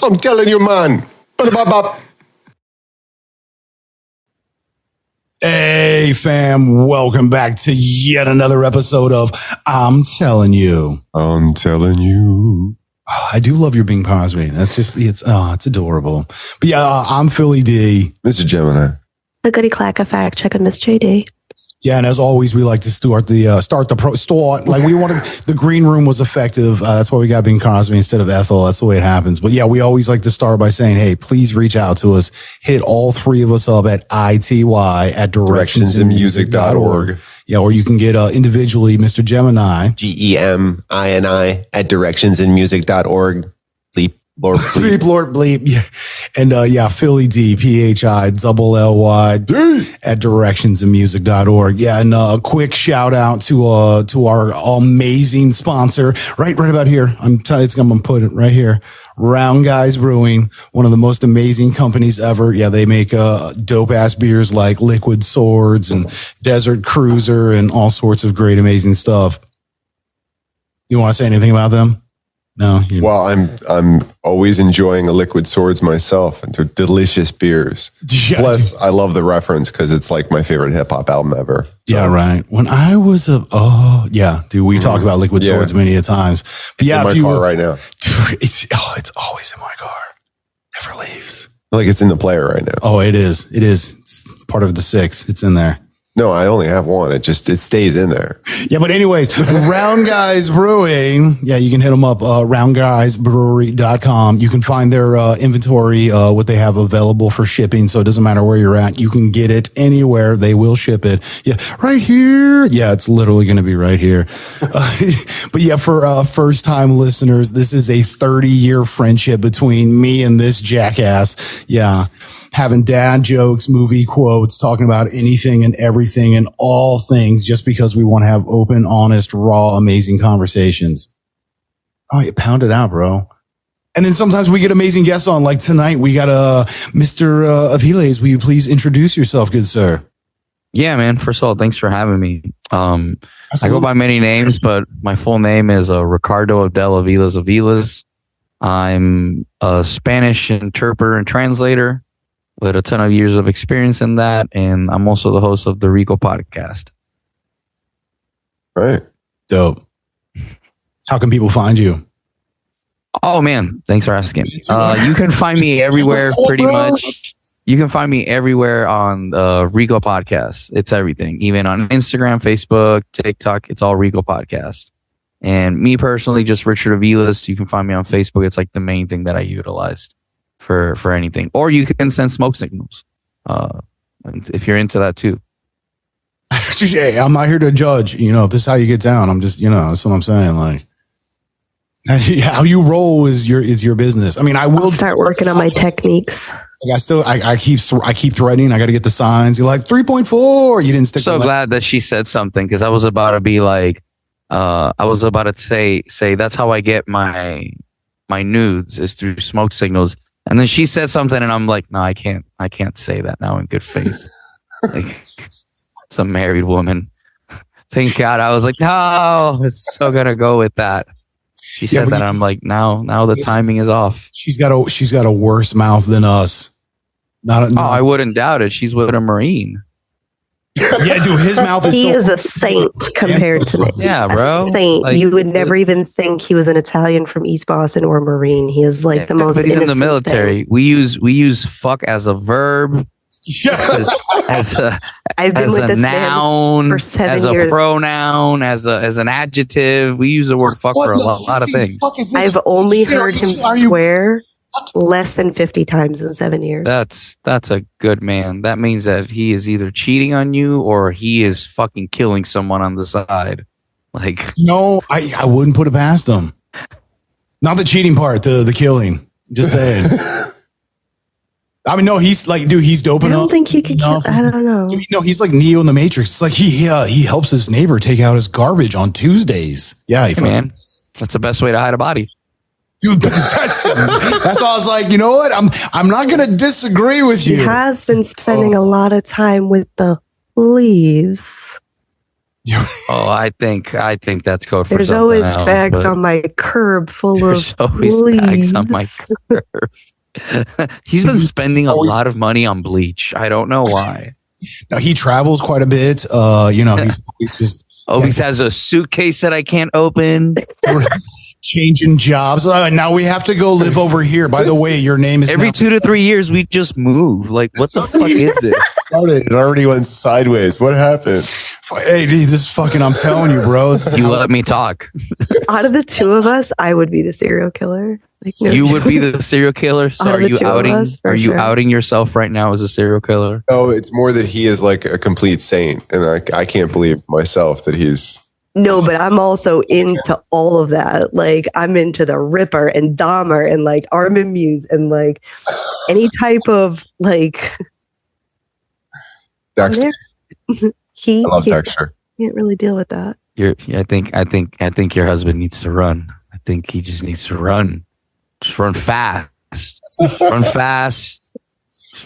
I'm telling you, man. Ba-da-ba-ba. Hey, fam. Welcome back to yet another episode of I'm Telling You. I'm telling you. Oh, I do love your Bing Cosby. That's just, it's adorable. But yeah, I'm Philly D. Mr. Gemini. A goody clack, a fact check on missjd. Yeah, and as always, we like to start like we wanted. The green room was effective. That's why we got Bing Cosby instead of Ethel. That's the way it happens. But yeah, we always like to start by saying, hey, please reach out to us. Hit all three of us up at ity@directionsinmusic.org. Yeah, or you can get individually Mr. Gemini. Gemini at directionsinmusic.org. Bleep, Lord, bleep. Bleep, Lord, bleep. Yeah. And Philly D, PHILLY at directionsinmusic.org. Yeah, and a quick shout out to our amazing sponsor, right about here. I'm going to put it right here. Round Guys Brewing, one of the most amazing companies ever. Yeah, they make dope ass beers like Liquid Swords and Desert Cruiser and all sorts of great, amazing stuff. You want to say anything about them? No. Well, I'm always enjoying a Liquid Swords myself, and they're delicious beers. Yeah, Plus, I love the reference because it's like my favorite hip hop album ever. So. Yeah, right. When I was we talked about Liquid Swords many a times. But it's in my car right now. Dude, it's always in my car. Never leaves. Like it's in the player right now. Oh, it is. It is. It's part of the 6. It's in there. No, I only have one. It stays in there. Yeah, but anyways, Round Guys Brewing. Yeah, you can hit them up, roundguysbrewery.com. You can find their inventory, what they have available for shipping. So it doesn't matter where you're at. You can get it anywhere. They will ship it. Yeah, right here. Yeah, it's literally going to be right here. But yeah, for first-time listeners, this is a 30-year friendship between me and this jackass. Yeah. Having dad jokes, movie quotes, talking about anything and everything and all things just because we want to have open, honest, raw, amazing conversations. Oh, you pound it out, bro. And then sometimes we get amazing guests on. Like tonight, we got Mr. Aviles. Will you please introduce yourself, good sir? Yeah, man. First of all, thanks for having me. I go by many names, but my full name is Ricardo Abdel Aviles. I'm a Spanish interpreter and translator with a ton of years of experience in that. And I'm also the host of the Rico podcast. Right. Dope. How can people find you? Oh, man. Thanks for asking. You can find me everywhere, pretty much. You can find me everywhere on the Rico podcast. It's everything. Even on Instagram, Facebook, TikTok. It's all Rico podcast. And me personally, just Richard Aviles. You can find me on Facebook. It's like the main thing that I utilized for anything. Or you can send smoke signals if you're into that too. Hey, I'm not here to judge. If this is how you get down, I'm just, that's what I'm saying. Like, how you roll is your business. I mean, I'll start working on my techniques. Like I keep threatening. I got to get the signs. You're like 3.4. You didn't stick. So glad that she said something, because I was about to be like, I was about to say that's how I get my nudes is through smoke signals. And then she said something, and I'm like, no, I can't say that now in good faith. Like, it's a married woman. Thank God. I was like, no, it's so gonna go with that. She said that, and I'm like, now the timing is off. She's got a worse mouth than us. I wouldn't doubt it. She's with a Marine. Yeah, dude, his mouth is. He is a saint compared to me. Yeah, bro. A saint. Like, you would never even think he was an Italian from East Boston or Marine. He is like the most. But he's in the military. Thing. We use fuck as a verb. Yeah. I've been with this noun, for 7 as years. A pronoun, as an adjective. We use the word fuck for a lot of things. I've only heard him swear less than 50 times in 7 years. That's a good man. That means that he is either cheating on you or he is fucking killing someone on the side. Like, no, I wouldn't put it past him. Not the cheating part, the killing. Just saying. I mean, no, he's like, dude, he's doping up. I don't think he could kill. I don't know. No, he's like Neo in the Matrix. It's like he helps his neighbor take out his garbage on Tuesdays. Yeah, man, that's the best way to hide a body. Dude, that's why I was like, you know what? I'm not going to disagree with you. He has been spending a lot of time with the leaves. Oh, I think that's code for There's something always else, bags but on my curb full there's of always bags on my leaves. curb. He's been spending a lot of money on bleach. I don't know why. Now he travels quite a bit. He's just Always has a suitcase that I can't open. changing jobs. Now we have to go live over here. By the way, your name is Every 2 to 3 years we just move. Like, what the fuck is this? It already went sideways. What happened? Hey, dude, this is fucking. I'm telling you, bro. You let me talk. Out of the two of us, I would be the serial killer. Like, no You joke. would be the serial killer. So Out are of the you two of outing? us, for Are you sure. outing yourself right now as a serial killer? No, it's more that he is like a complete saint, and I can't believe myself that he's. No, but I'm also into all of that. Like, I'm into the Ripper and Dahmer and like Armin Muse and like any type of like Dexter. He I love can't, Dexter. can't really deal with that. I think your husband needs to run. I think he just needs to run. Just run fast. Run fast.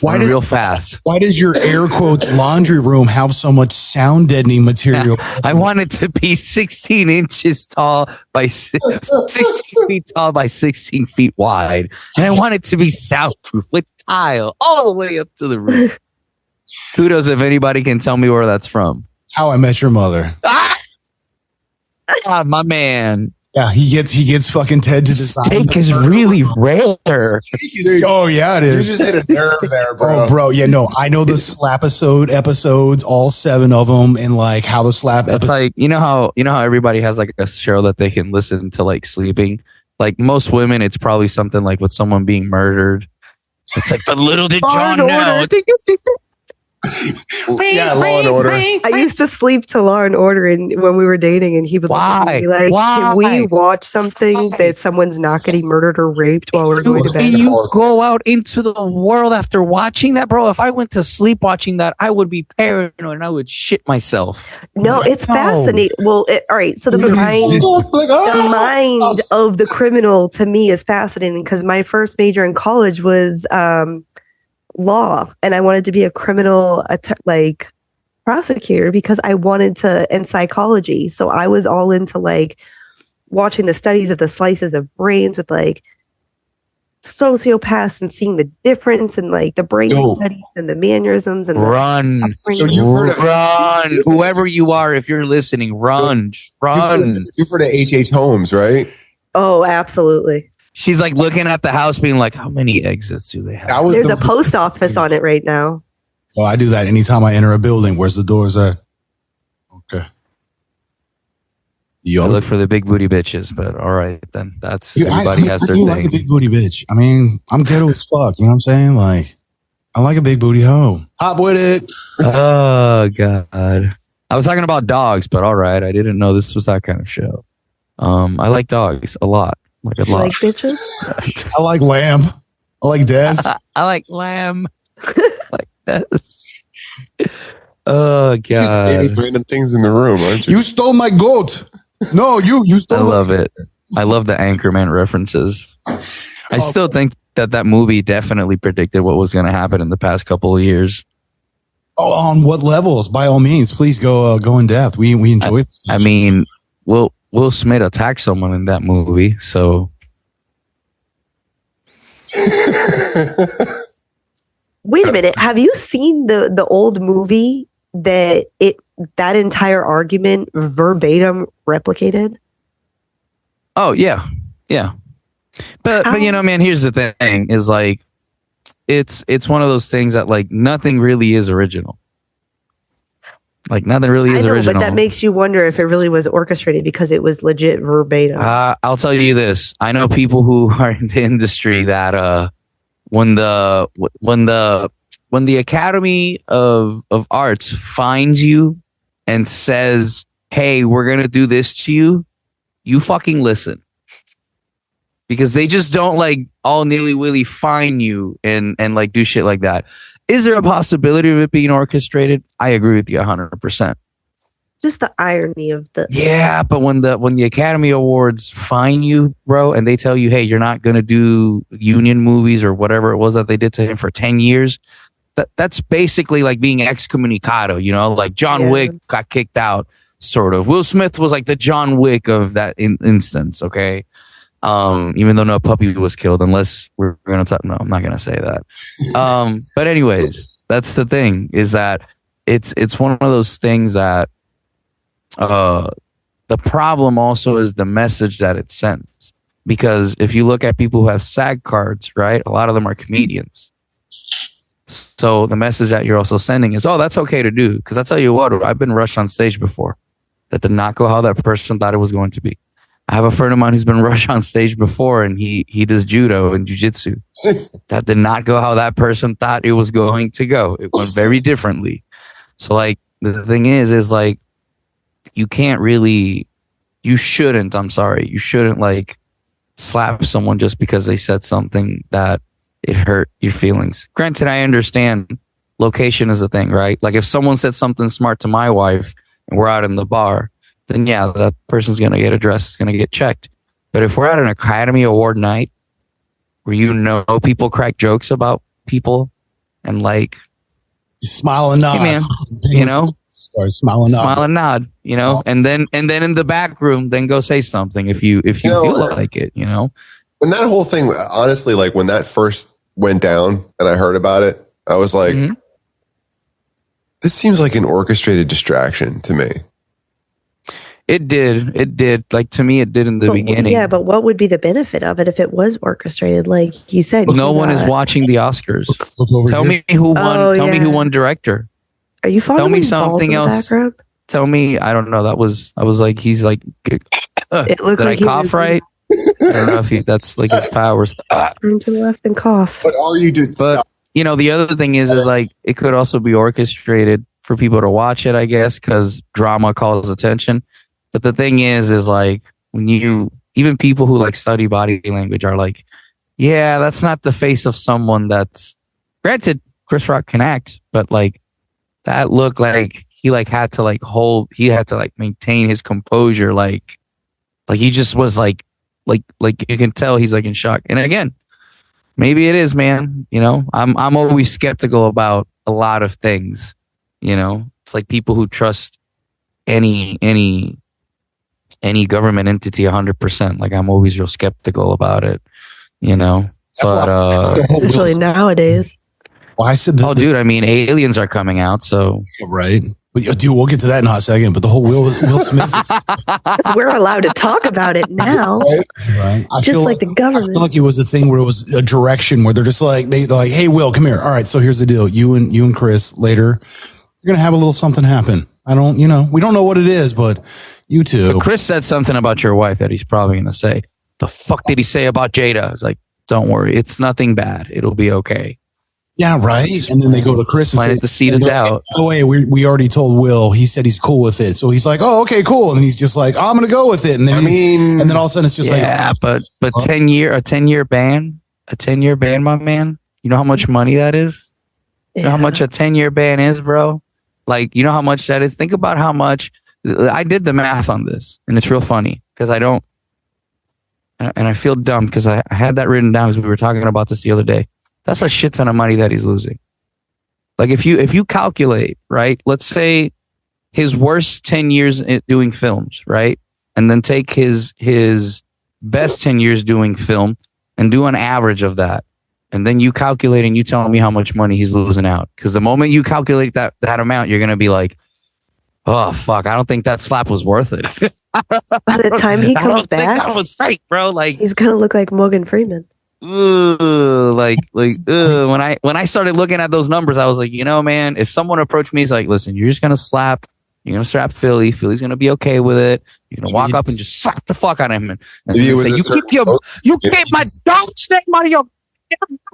Real fast. Why does your air quotes laundry room have so much sound deadening material? I want it to be 16 inches tall by 16 feet tall by 16 feet wide. And I want it to be soundproof with tile all the way up to the roof. Kudos if anybody can tell me where that's from. How I Met Your Mother. Ah, my man. Yeah, he gets fucking Ted to design. Steak is really rare. Oh yeah, it is. You just hit a nerve there, bro. Oh, bro, yeah, no, I know the slap episodes, all 7 of them, and like how the slap. It's like you know how everybody has like a show that they can listen to like sleeping. Like most women, it's probably something like with someone being murdered. It's like the little did Law John and know. Order. Yeah, Law and Order. I used to sleep to Law and Order when we were dating, and he would look at me like, Why? "Can we watch something that someone's not getting murdered or raped while we're going to And bed?" you go out into the world after watching that, bro. If I went to sleep watching that, I would be paranoid and I would shit myself. No, it's No. fascinating. Well, all right. So the mind of the criminal to me is fascinating because my first major in college was law, and I wanted to be a criminal prosecutor because I wanted to, and psychology. So I was all into like watching the studies of the slices of brains with like sociopaths and seeing the difference in like the brain studies and the mannerisms and Run. So you've heard of Run. Whoever you are, if you're listening, run. Run. You've heard of H.H. Holmes, right? Oh, absolutely. She's like looking at the house being like, how many exits do they have? That was There's a post office on it right now. Oh, I do that anytime I enter a building. Where's the doors at? Okay. I Yo, look for the big booty bitches, but all right, then that's Dude, everybody has their I do thing. like a big booty bitch. I mean, I'm ghetto as fuck. You know what I'm saying? Like, I like a big booty hoe. Hop with it. Oh God. I was talking about dogs, but all right. I didn't know this was that kind of show. I like dogs a lot. Like a You lot. like bitches? I like lamb. I like Des. I like lamb. Like this. Oh Just naming God. random things in the room, aren't you? You stole my goat. No, you I stole love it. I love the Anchorman references. I still think that movie definitely predicted what was going to happen in the past couple of years. Oh, on what levels? By all means, please go in depth. We enjoy this. I mean, Will Smith attacked someone in that movie, so Wait a minute. Have you seen the old movie that entire argument verbatim replicated? oh yeah. But you know, man, here's the thing: is like it's one of those things that like nothing really is original. Like nothing really is I know, original. but that makes you wonder if it really was orchestrated because it was legit verbatim. I'll tell you this: I know people who are in the industry that when the Academy of Arts finds you and says, "Hey, we're gonna do this to you," you fucking listen, because they just don't like all nilly-willy fine you and like do shit like that. Is there a possibility of it being orchestrated? I agree with you 100%. Just the irony of the Yeah, but when the Academy Awards fine you, bro, and they tell you, hey, you're not gonna do union movies or whatever it was that they did to him for 10 years, that's basically like being excommunicado, you know, like John Wick got kicked out. sort of. Will Smith was like the John Wick of that instance, okay? Even though no puppy was killed, unless we're going to talk. No, I'm not going to say that. But anyways, that's the thing, is that it's one of those things that the problem also is the message that it sends. Because if you look at people who have SAG cards, right, a lot of them are comedians. So the message that you're also sending is, oh, that's okay to do. Because I tell you what, I've been rushed on stage before. That did not go how that person thought it was going to be. I have a friend of mine who's been rushed on stage before, and he does judo and jujitsu. That did not go how that person thought it was going to go. It went very differently. So like the thing is like you shouldn't like slap someone just because they said something that it hurt your feelings. Granted, I understand location is a thing, right? Like if someone said something smart to my wife and we're out in the bar, then yeah, that person's going to get addressed, it's going to get checked. But if we're at an Academy Award night where people crack jokes about people and like smile and nod, hey man, start smile and nod, and then in the back room, then go say something if you feel like it, When that whole thing, honestly, like when that first went down and I heard about it, I was like, this seems like an orchestrated distraction to me. It did. Like to me, it did in the beginning. Yeah, but what would be the benefit of it if it was orchestrated? Like you said, no one is watching the Oscars. Tell me who won. Tell me who won director. Are you following? Tell me something else. Tell me. I don't know. I was like, he's like. Did I cough right? I don't know if that's like his powers. Turn to the left and cough. But the other thing is like it could also be orchestrated for people to watch it, I guess, because drama calls attention. But the thing is like when even people who like study body language are like, yeah, that's not the face of someone that's, granted, Chris Rock can act, but like that looked like he had to maintain his composure. Like he just was like you can tell he's like in shock. And again, maybe it is, man. I'm always skeptical about a lot of things. It's like people who trust any government entity 100%. Like I'm always real skeptical about it, but especially nowadays. Well, I said dude, I mean aliens are coming out, so right. But dude, we'll get to that in a hot second. But the whole Will Smith, we're allowed to talk about it now, right? Just like the government. I feel like it was a thing where it was a direction where they're just like they're like, hey, Will, come here. All right, so here's the deal. You and Chris later, you're gonna have a little something happen. I don't, we don't know what it is, but you two. But Chris said something about your wife that he's probably gonna say. The fuck did he say about Jada? I was like, don't worry, it's nothing bad. It'll be okay. Yeah, right. And then they go to Chris and say, the seed of doubt. Oh, wait, we already told Will. He said he's cool with it. So he's like, oh, okay, cool. And then he's just like, I'm going to go with it. And then and then all of a sudden it's just but 10 year ban, my man. You know how much money that is? You know how much a 10-year ban is, bro? Like, you know how much that is? Think about how much. I did the math on this, and it's real funny because I don't, and I feel dumb because I had that written down because we were talking about this the other day. That's a shit ton of money that he's losing. Like if you calculate, right? Let's say his worst 10 years doing films, right? And then take his best 10 years doing film and do an average of that. And then you calculate and you tell me how much money he's losing out. Because the moment you calculate that amount, you're going to be like, oh, fuck, I don't think that slap was worth it. By the time he comes back, that was fake, bro. Like he's going to look like Morgan Freeman. When I started looking at those numbers, I was like, man, if someone approached me, he's like, listen, you're going to slap Philly. Philly's going to be okay with it. You're going to walk up and just slap the fuck out of him. And say, you keep my dog's name out of your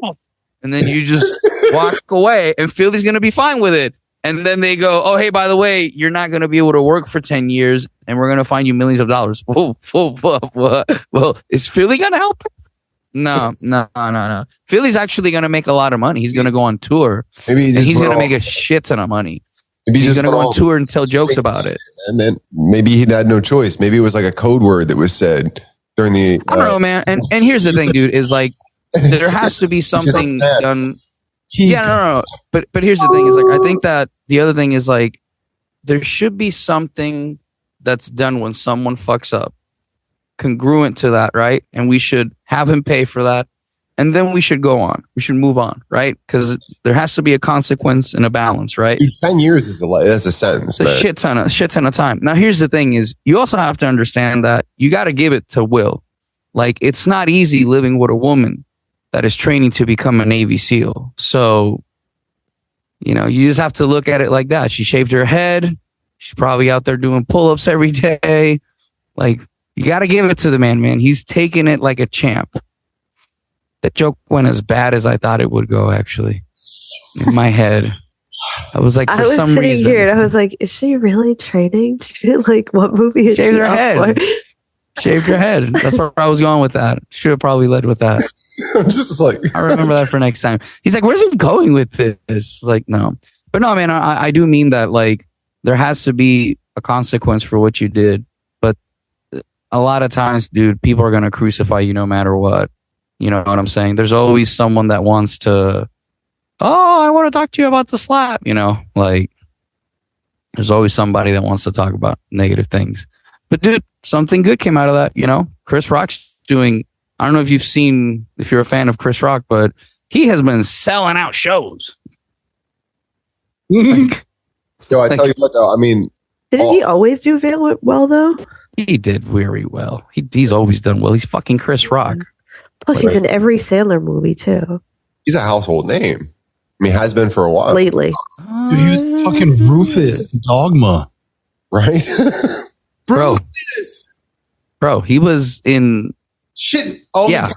mouth. And then you just walk away and Philly's going to be fine with it. And then they go, oh, hey, by the way, you're not going to be able to work for 10 years and we're going to find you millions of dollars. Whoa. Well, is Philly going to help? No. Philly's actually going to make a lot of money. He's going to go on tour. And he's going to make a shit ton of money. He's going to go on tour and tell jokes about it. And then maybe he had no choice. Maybe it was like a code word that was said during the... I don't know, man. And here's the thing, dude, is like, there has to be something done. Yeah, no. But here's the thing is like, I think that the other thing is like, there should be something that's done when someone fucks up, congruent to that, right? And we should have him pay for that. And then we should go on. We should move on, right? Because there has to be a consequence and a balance, right? Dude, 10 years is that's a sentence, man. Shit ton of time. Now, here's the thing is you also have to understand that you got to give it to Will. Like, it's not easy living with a woman that is training to become a Navy SEAL. So, you know, you just have to look at it like that. She shaved her head. She's probably out there doing pull-ups every day. Like, you got to give it to the man. He's taking it like a champ. That joke went as bad as I thought it would go, actually. In my head. I was like, for some reason. I was sitting here and I was like, is she really training to, like, what movie is she her head. Shaved her head. That's where I was going with that. Should have probably led with that. I'm just like, I remember that for next time. He's like, where's he going with this? Like, no. But no, man, I do mean that, like, there has to be a consequence for what you did. But a lot of times, dude, people are going to crucify you no matter what. You know what I'm saying? There's always someone that wants to, I want to talk to you about the slap. You know, like, there's always somebody that wants to talk about negative things. But dude, something good came out of that. You know, Chris Rock's doing, I don't know if you're a fan of Chris Rock, but he has been selling out shows. Yo, tell you what though, I mean. Didn't he always do well though? He did very well. He's always done well. He's fucking Chris Rock. Plus, he's in every Sandler movie, too. He's a household name. I mean, has been for a while. Lately. Dude, he was fucking Rufus in Dogma. Right? Bro, he was in... Shit. Yeah.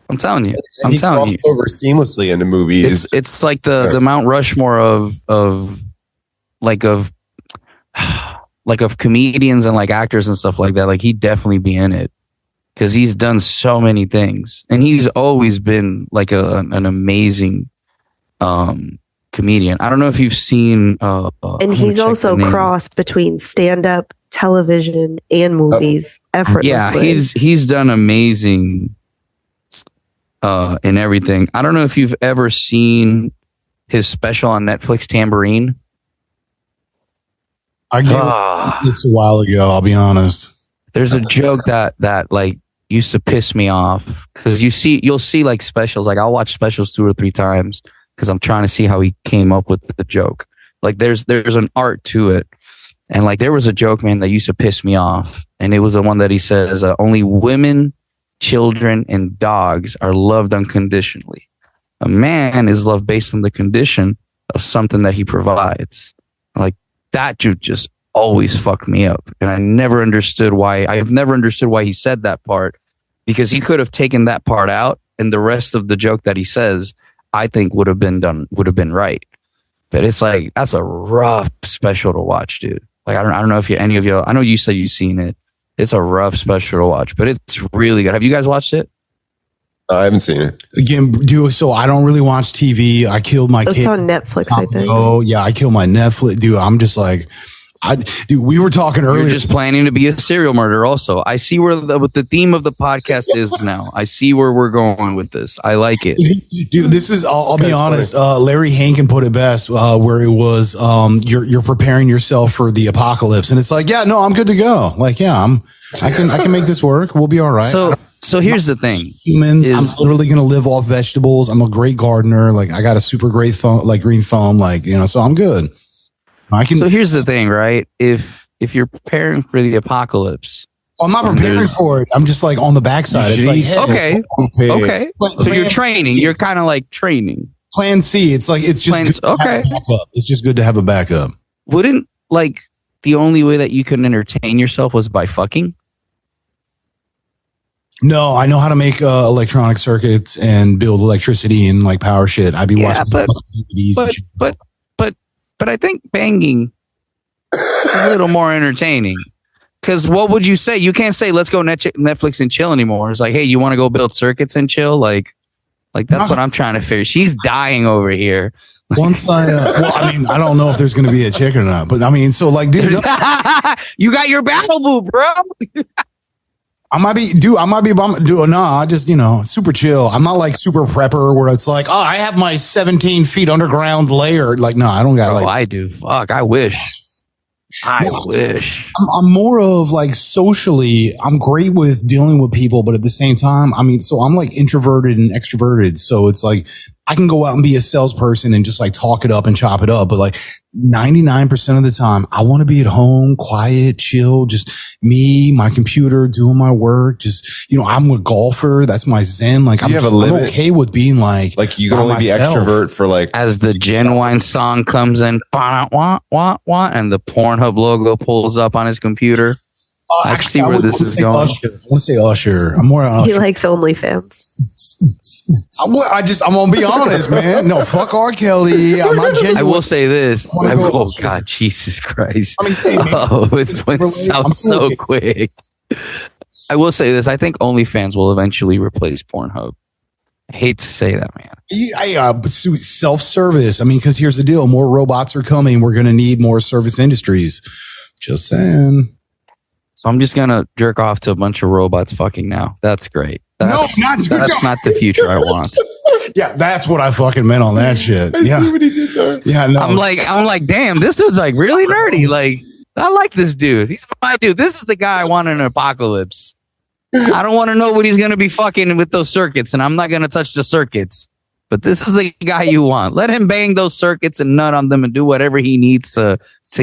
I'm telling you. And he crossed over seamlessly into movies. It's like the Mount Rushmore of comedians and, like, actors and stuff like that. Like, he'd definitely be in it. Because he's done so many things. And he's always been like an amazing comedian. I don't know if you've seen... and he's also crossed between stand-up, television, and movies effortlessly. Yeah, he's done amazing in everything. I don't know if you've ever seen his special on Netflix, Tambourine. I gave it Netflix a while ago, I'll be honest. There's a joke that like used to piss me off because you'll see like specials. Like I'll watch specials 2 or 3 times because I'm trying to see how he came up with the joke. Like there's an art to it. And like there was a joke, man, that used to piss me off. And it was the one that he says, only women, children, and dogs are loved unconditionally. A man is loved based on the condition of something that he provides. Like that dude just always fucked me up. And I've never understood why he said that part, because he could have taken that part out and the rest of the joke that he says, I think would have been right. But it's like, that's a rough special to watch, dude. Like, I don't know if any of you, I know you said you've seen it. It's a rough special to watch, but it's really good. Have you guys watched it? I haven't seen it. Again, dude, so I don't really watch TV. I killed my kid. It's on Netflix, I think. Oh, yeah, I killed my Netflix. Dude, I'm just like, dude, we were talking earlier. You're just planning to be a serial murderer also. I see where the theme of the podcast is now. I see where we're going with this. I like it. Dude, this is, I'll be honest, Larry Hankin put it best, where it was, you're preparing yourself for the apocalypse. And it's like, yeah, no, I'm good to go. Like, yeah, I can make this work. We'll be all right. So here's the thing. Humans, I'm literally going to live off vegetables. I'm a great gardener. Like I got a super great thumb, like green thumb, like, you know, so I'm good. So here's the thing, right? If you're preparing for the apocalypse, I'm not preparing for it. I'm just like on the backside. It's like, hey, okay. So you're training. You're kind of like training. Plan C. It's like it's just okay. It's just good to have a backup. Wouldn't like the only way that you can entertain yourself was by fucking? No, I know how to make electronic circuits and build electricity and like power shit. I'd be watching DVDs. But I think banging is a little more entertaining. Because what would you say? You can't say, let's go Netflix and chill anymore. It's like, hey, you want to go build circuits and chill? Like that's what I'm trying to figure. She's dying over here. Once I mean, I don't know if there's going to be a chick or not. But I mean, so like, dude. You got your battle boo, bro. I might be, no, I just, you know, super chill. I'm not like super prepper where it's like, oh, I have my 17 feet underground layer. Like, no, I don't got I do. Fuck, I wish. I wish. I'm more of like socially, I'm great with dealing with people, but at the same time, I mean, so I'm like introverted and extroverted. So it's like I can go out and be a salesperson and just like talk it up and chop it up. But like 99% of the time, I want to be at home, quiet, chill, just me, my computer, doing my work. Just, I'm a golfer. That's my zen. Like I'm okay with being like you can only myself. be extrovert for like. As the Genuine song comes in, and the Pornhub logo pulls up on his computer. I see where this is going. I want to say Usher. I'm more on Usher. He likes OnlyFans. I'm gonna be honest, man. No, fuck R. Kelly. I'm not genuine. I will say this. Oh God, Jesus Christ! It went south so quick. I will say this. I think OnlyFans will eventually replace Pornhub. I hate to say that, man. But self-service. I mean, because here's the deal: more robots are coming. We're gonna need more service industries. Just saying. So I'm just gonna jerk off to a bunch of robots fucking now. That's great. That's not the future I want. Yeah, that's what I fucking meant on that shit. Yeah, see what he did there. Yeah, no. I'm like, damn, this dude's like really nerdy. Like, I like this dude. He's my dude. This is the guy I want in an apocalypse. I don't want to know what he's gonna be fucking with those circuits, and I'm not gonna touch the circuits. But this is the guy you want. Let him bang those circuits and nut on them and do whatever he needs to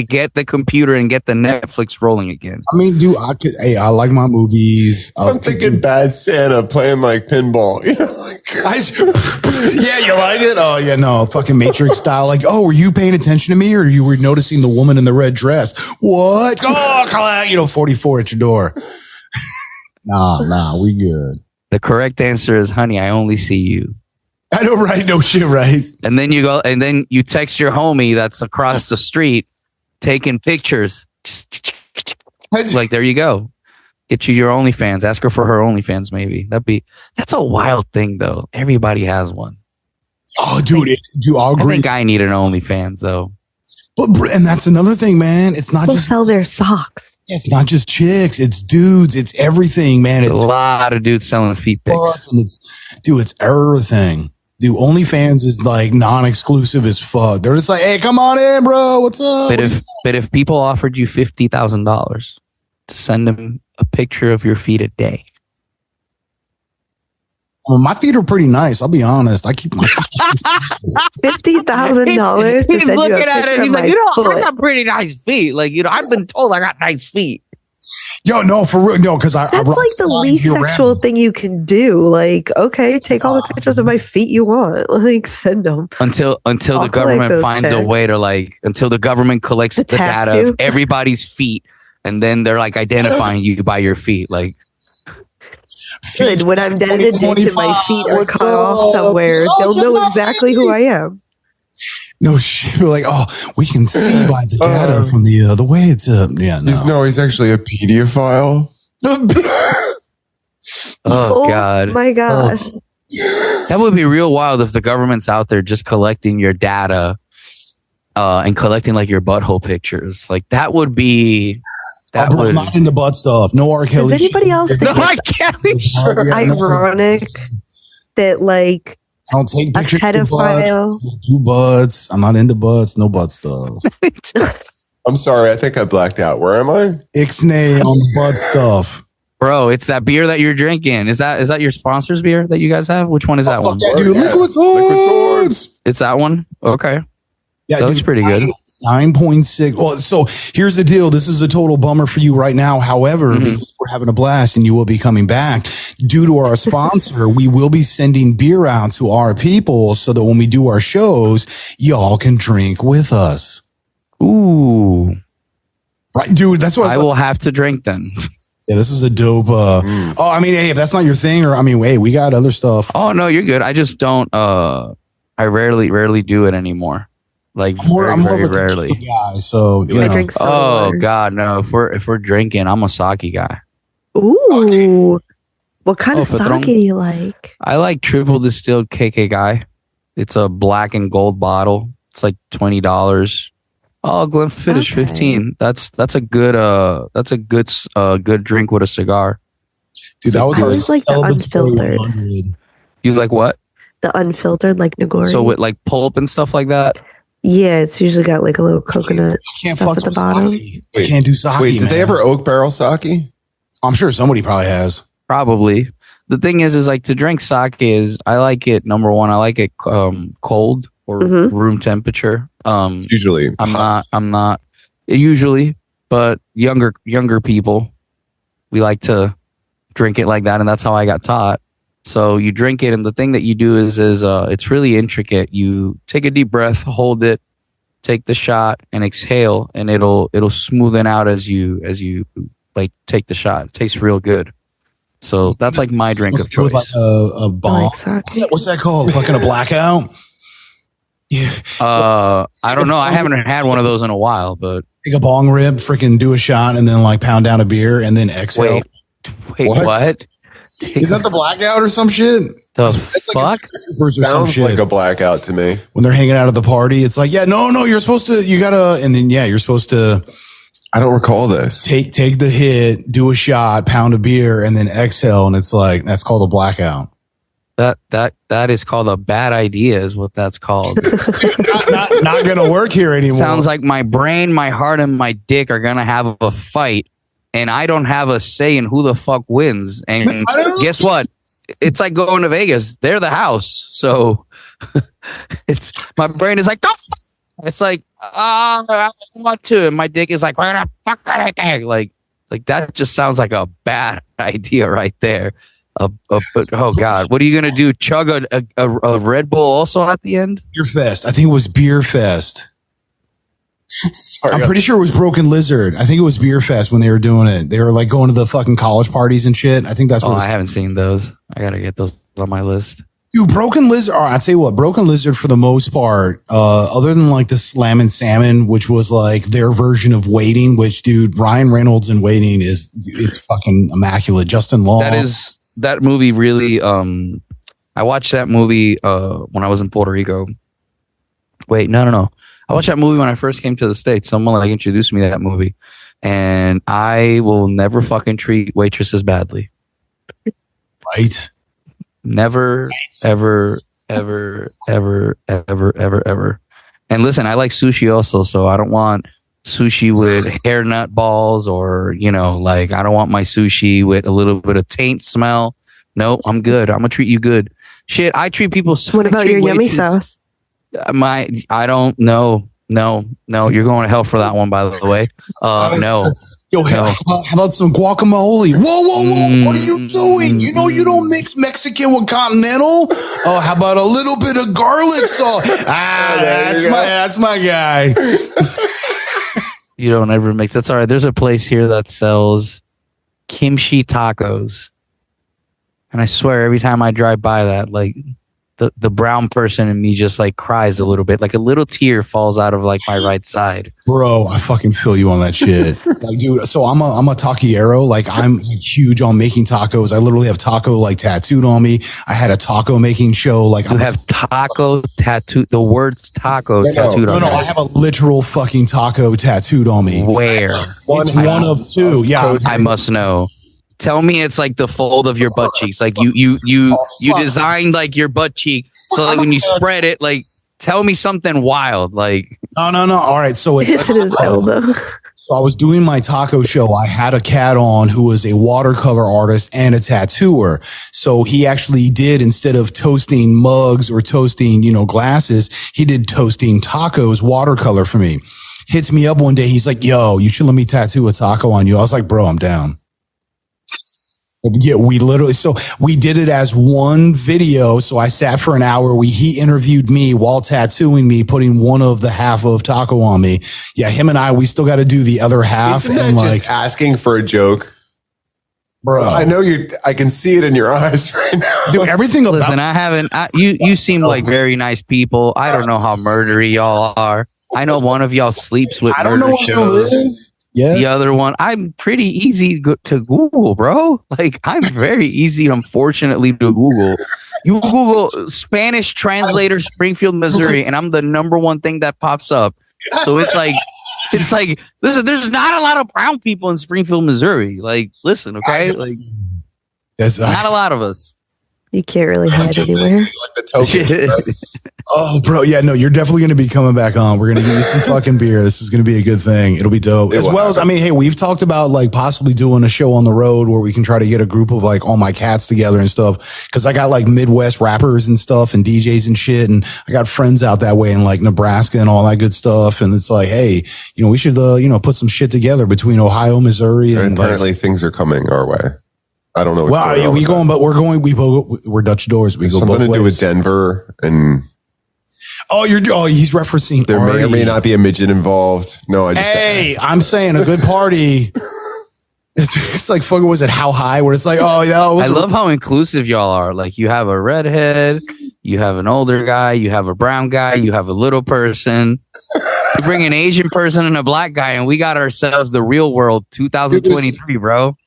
get the computer and get the Netflix rolling again. I mean, dude, I like my movies. I'm thinking Bad Santa playing like pinball. Yeah, you like it? Oh, yeah, no, fucking Matrix style. Like, oh, were you paying attention to me or you were noticing the woman in the red dress? What? Oh, 44 at your door. Nah, we good. The correct answer is, honey, I only see you. I know, right? No shit, right? And then you text your homie that's across the street taking pictures. Like, there you go. Get you your OnlyFans. Ask her for her OnlyFans, maybe. That's a wild thing, though. Everybody has one. Oh, dude, I'll agree. I think I need an OnlyFans, though. And that's another thing, man. It's not just sell their socks. It's not just chicks. It's dudes. It's everything, man. It's a lot of dudes selling feet pics. And it's everything. Dude, OnlyFans is like non-exclusive as fuck. They're just like, hey, come on in, bro. What's up? But if people offered you $50,000 to send them a picture of your feet a day. Well, my feet are pretty nice. I'll be honest. I keep my $50,000 to send He's looking at it. He's like, foot. I got pretty nice feet. Like, I've been told I got nice feet. Yo, no, for real. No, because that's like the least sexual thing you can do. Like, okay, take all the pictures of my feet you want. Like, send them. Until the government finds a way to until the government collects the data of everybody's feet. And then they're like identifying you by your feet. Like, good. When I'm dead and my feet are cut off somewhere, they'll know exactly who I am. No shit. We're like, oh, we can see by the data from the way it's yeah. No, he's actually a pedophile. Oh God! My gosh, that would be real wild if the government's out there just collecting your data and collecting like your butthole pictures. Like that would be. I'm not into butt stuff. No R. Kelly. Does anybody else think it's ironic that like? I don't take pictures of butts. Do butts. I'm not into butts. No butt stuff. I'm sorry. I think I blacked out. Where am I? Ixnay on the butt stuff. Bro, it's that beer that you're drinking. Is that your sponsor's beer that you guys have? Which one is that one? Yeah, dude, Liquid Swords. It's that one? Okay. Yeah, that looks pretty good. 9.6. Well, so here's the deal. This is a total bummer for you right now. However, because we're having a blast and you will be coming back, due to our sponsor, we will be sending beer out to our people so that when we do our shows, y'all can drink with us. Ooh. Right, dude, that's what I will have to drink then. Yeah, this is a dope. Oh, I mean, hey, if that's not your thing, or I mean, hey, we got other stuff. Oh, no, you're good. I just don't, I rarely do it anymore. Like I'm more of a rarely guy, so God, no. If we're drinking, I'm a sake guy. Ooh, what kind of sake do you like? I like triple distilled KK guy. It's a black and gold bottle. It's like $20. Oh, Glenfiddich 15. That's a good drink with a cigar. Dude, that was I always like the unfiltered. You like what? The unfiltered, like Nagori. So with like pulp and stuff like that. Yeah, it's usually got like a little coconut stuff at the bottom. I can't do sake. Wait, did they ever oak barrel sake? I'm sure somebody probably has. Probably. The thing is like to drink sake is I like it. Number one, I like it cold or room temperature. Usually, I'm not usually, but younger people, we like to drink it like that, and that's how I got taught. So you drink it, and the thing that you do is it's really intricate. You take a deep breath, hold it, take the shot, and exhale, and it'll smoothen out as you like take the shot. It tastes real good. So that's like my drink of choice. Like a bomb. What's that called? Fucking a blackout? Yeah. I don't know. I haven't had one of those in a while, but take a bong rib, freaking do a shot, and then like pound down a beer, and then exhale. Wait, what? Is that the blackout or some shit? The fuck? Sounds like a blackout to me. When they're hanging out at the party, it's like, yeah, no, you're supposed to, you gotta, and then you're supposed to. I don't recall this. Take the hit, do a shot, pound a beer, and then exhale, and it's like that's called a blackout. That is called a bad idea, is what that's called. not gonna work here anymore. Sounds like my brain, my heart, and my dick are gonna have a fight. And I don't have a say in who the fuck wins. And guess what? It's like going to Vegas. They're the house. So it's my brain is like, don't fuck. It's like, I want to. And my dick is like, where the fuck did I take? Like that just sounds like a bad idea right there. Oh God. What are you going to do? Chug a Red Bull also at the end? Beer Fest. I think it was Beer Fest. Sorry, I'm pretty sure it was Broken Lizard. I think it was Beer Fest when they were doing it. They were like going to the fucking college parties and shit. I think that's what I haven't seen those. I gotta get those on my list. Dude, Broken Lizard. I'd say what Broken Lizard for the most part, other than like the Slam and Salmon, which was like their version of Waiting. Which, dude, Ryan Reynolds in Waiting it's fucking immaculate. Justin Long. That movie really. I watched that movie when I was in Puerto Rico. Wait, no. I watched that movie when I first came to the States. Someone like introduced me to that movie, and I will never fucking treat waitresses badly. Right? Never, ever. And listen, I like sushi also, so I don't want sushi with hair nut balls or, like I don't want my sushi with a little bit of taint smell. No, I'm good. I'm gonna treat you good. Shit, I treat people. What about your yummy sauce? I don't know. No, you're going to hell for that one, by the way. No. Yo, how about some guacamole? Whoa. What are you doing? You know you don't mix Mexican with continental? Oh, how about a little bit of garlic sauce? That's my guy. You don't ever mix. That's all right. There's a place here that sells kimchi tacos. And I swear every time I drive by that, like the brown person in me just like cries a little bit, like a little tear falls out of like my right side. Bro, I fucking feel you on that shit. Like, dude, so I'm a taquero. Like, I'm huge on making tacos. I literally have taco like tattooed on me. I had a taco making show. Like, you have taco tattooed. The words taco tattooed on. No, I have a literal fucking taco tattooed on me. Where? It's one of two. Yeah, I must know. Tell me it's like the fold of your butt cheeks. Like you designed like your butt cheek. So like when you spread it, like tell me something wild. Like no. All right. So it's his elbow. So I was doing my taco show. I had a cat on who was a watercolor artist and a tattooer. So he actually did, instead of toasting mugs or toasting, glasses, he did toasting tacos watercolor for me. Hits me up one day. He's like, yo, you should let me tattoo a taco on you. I was like, bro, I'm down. Yeah, we did it as one video. So I sat for an hour. He interviewed me while tattooing me, putting one of the half of taco on me. Yeah, him and we still got to do the other half. Isn't that and just asking for a joke? Bro, I know I can see it in your eyes right now. Dude, everything about Listen, you seem like very nice people. I don't know how murdery y'all are. I know one of y'all sleeps with murder shows. Yeah. The other one, I'm pretty easy to Google, bro. Like, I'm very easy, unfortunately, to Google. You Google Spanish translator Springfield, Missouri, and I'm the number one thing that pops up. So it's like, listen, there's not a lot of brown people in Springfield, Missouri. Like, listen, okay? Like, there's not a lot of us. You can't really hide anywhere. Like the token. Oh, bro. Yeah, no, you're definitely going to be coming back on. We're going to give you some fucking beer. This is going to be a good thing. It'll be dope. As well as, I mean, hey, we've talked about like possibly doing a show on the road where we can try to get a group of like all my cats together and stuff. Cause I got like Midwest rappers and stuff and DJs and shit. And I got friends out that way in like Nebraska and all that good stuff. And it's like, hey, we should, put some shit together between Ohio, Missouri. And apparently things are coming our way. I don't know. We're Dutch doors. We go something to do with Denver and. He's referencing. There may or may not be a midget involved. No, I'm saying a good party. It's like fucking. Was it How High? Where it's like, oh yeah. I love how inclusive y'all are. Like you have a redhead, you have an older guy, you have a brown guy, you have a little person. You bring an Asian person and a black guy, and we got ourselves the real world 2023, bro.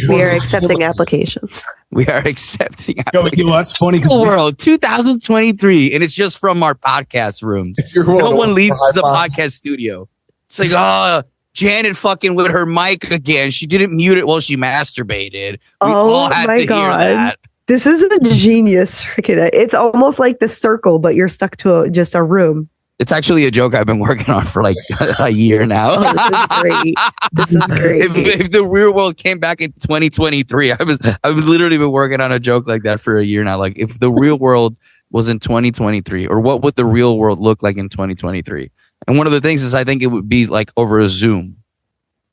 We are accepting applications. We are accepting applications. That's funny because world 2023, and it's just from our podcast rooms. No one leaves the podcast studio. It's like, Janet fucking with her mic again. She didn't mute it while she masturbated. We all had to hear that. This is a genius. Freaking! It's almost like The Circle, but you're stuck to just a room. It's actually a joke I've been working on for like a year now. This is great. This is great. If the real world came back in 2023, I've literally been working on a joke like that for a year now. Like if the real world was in 2023, or what would the real world look like in 2023? And one of the things is I think it would be like over a Zoom.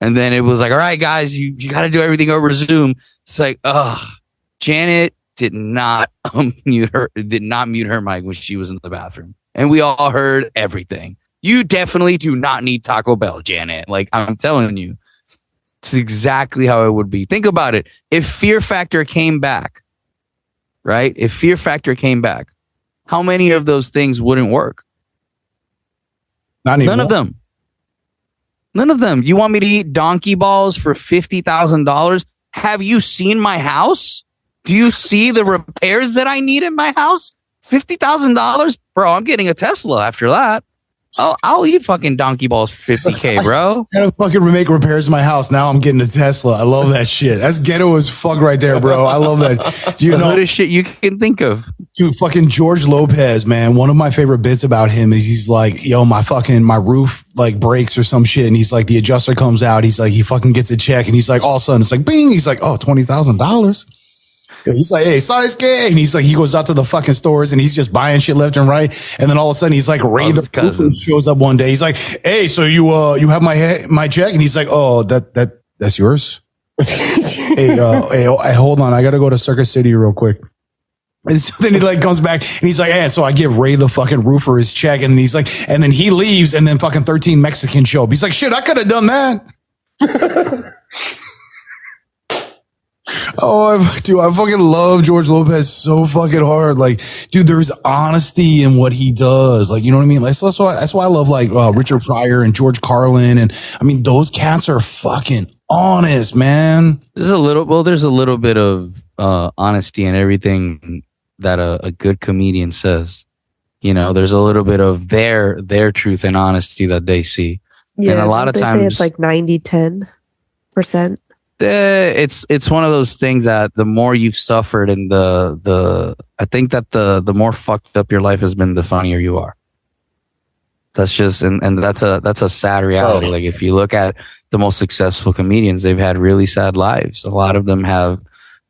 And then it was like, all right, guys, you got to do everything over Zoom. It's like, Janet did not mute her mic when she was in the bathroom. And we all heard everything. You definitely do not need Taco Bell, Janet. Like, I'm telling you, it's exactly how it would be. Think about it. If Fear Factor came back, right? If Fear Factor came back, how many of those things wouldn't work? None of them. None of them. You want me to eat donkey balls for $50,000? Have you seen my house? Do you see the repairs that I need in my house? $50,000, bro. I'm getting a Tesla after that. I'll eat fucking donkey balls for $50K, bro. I gotta fucking make repairs in my house. Now I'm getting a Tesla. I love that shit. That's ghetto as fuck right there, bro. I love that. You know, the shit you can think of. Dude, fucking George Lopez, man. One of my favorite bits about him is he's like, yo, my roof like breaks or some shit. And he's like, the adjuster comes out. He's like, he fucking gets a check. And he's like, all of a sudden it's like, bing. He's like, oh, $20,000. He's like, hey, size K. And he's like, he goes out to the fucking stores and he's just buying shit left and right. And then all of a sudden he's like, Ray the cousin shows up one day. He's like, hey, so you have my check? And he's like, oh, that's yours. hey, hold on. I got to go to Circus City real quick. And so then he like comes back and he's like, so I give Ray the fucking roofer his check. And he's like, and then he leaves and then fucking 13 Mexicans show up. He's like, shit, I could have done that. I fucking love George Lopez so fucking hard. Like, dude, there's honesty in what he does. Like, you know what I mean? That's why I love like Richard Pryor and George Carlin. And I mean, those cats are fucking honest, man. There's a little bit of honesty in everything that a good comedian says. You know, there's a little bit of their truth and honesty that they see. Yeah, and a lot of times say it's like 90-10%. It's one of those things that the more you've suffered and I think that the more fucked up your life has been, the funnier you are. That's just and that's a sad reality. Like if you look at the most successful comedians, they've had really sad lives. A lot of them have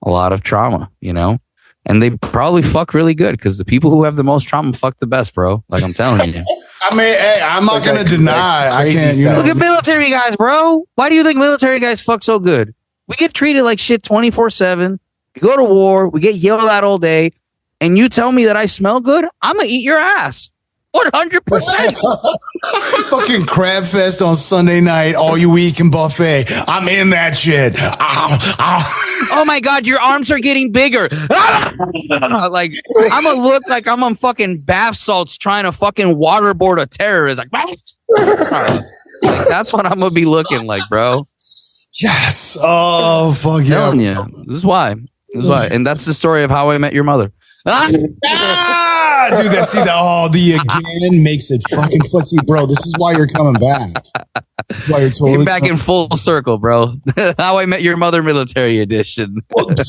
a lot of trauma, you know, and they probably fuck really good because the people who have the most trauma fuck the best, bro. Like I'm telling you. I mean, hey, I'm not going to deny. I can't. Look at military guys, bro. Why do you think military guys fuck so good? We get treated like shit 24/7. We go to war. We get yelled at all day. And you tell me that I smell good? I'm going to eat your ass. 100%. Fucking Crab Fest on Sunday night. All you eat can buffet. I'm in that shit. Oh my God, your arms are getting bigger. Like, I'm going to look like I'm on fucking bath salts trying to fucking waterboard a terrorist. Like, that's what I'm going to be looking like, bro. Yes. Oh, fuck yeah. This is why. And that's the story of how I met your mother. dude, the again makes it fucking pussy, bro. This is why you're coming back. This is why you're totally back in full circle, bro. How I Met Your Mother Military Edition. Well, but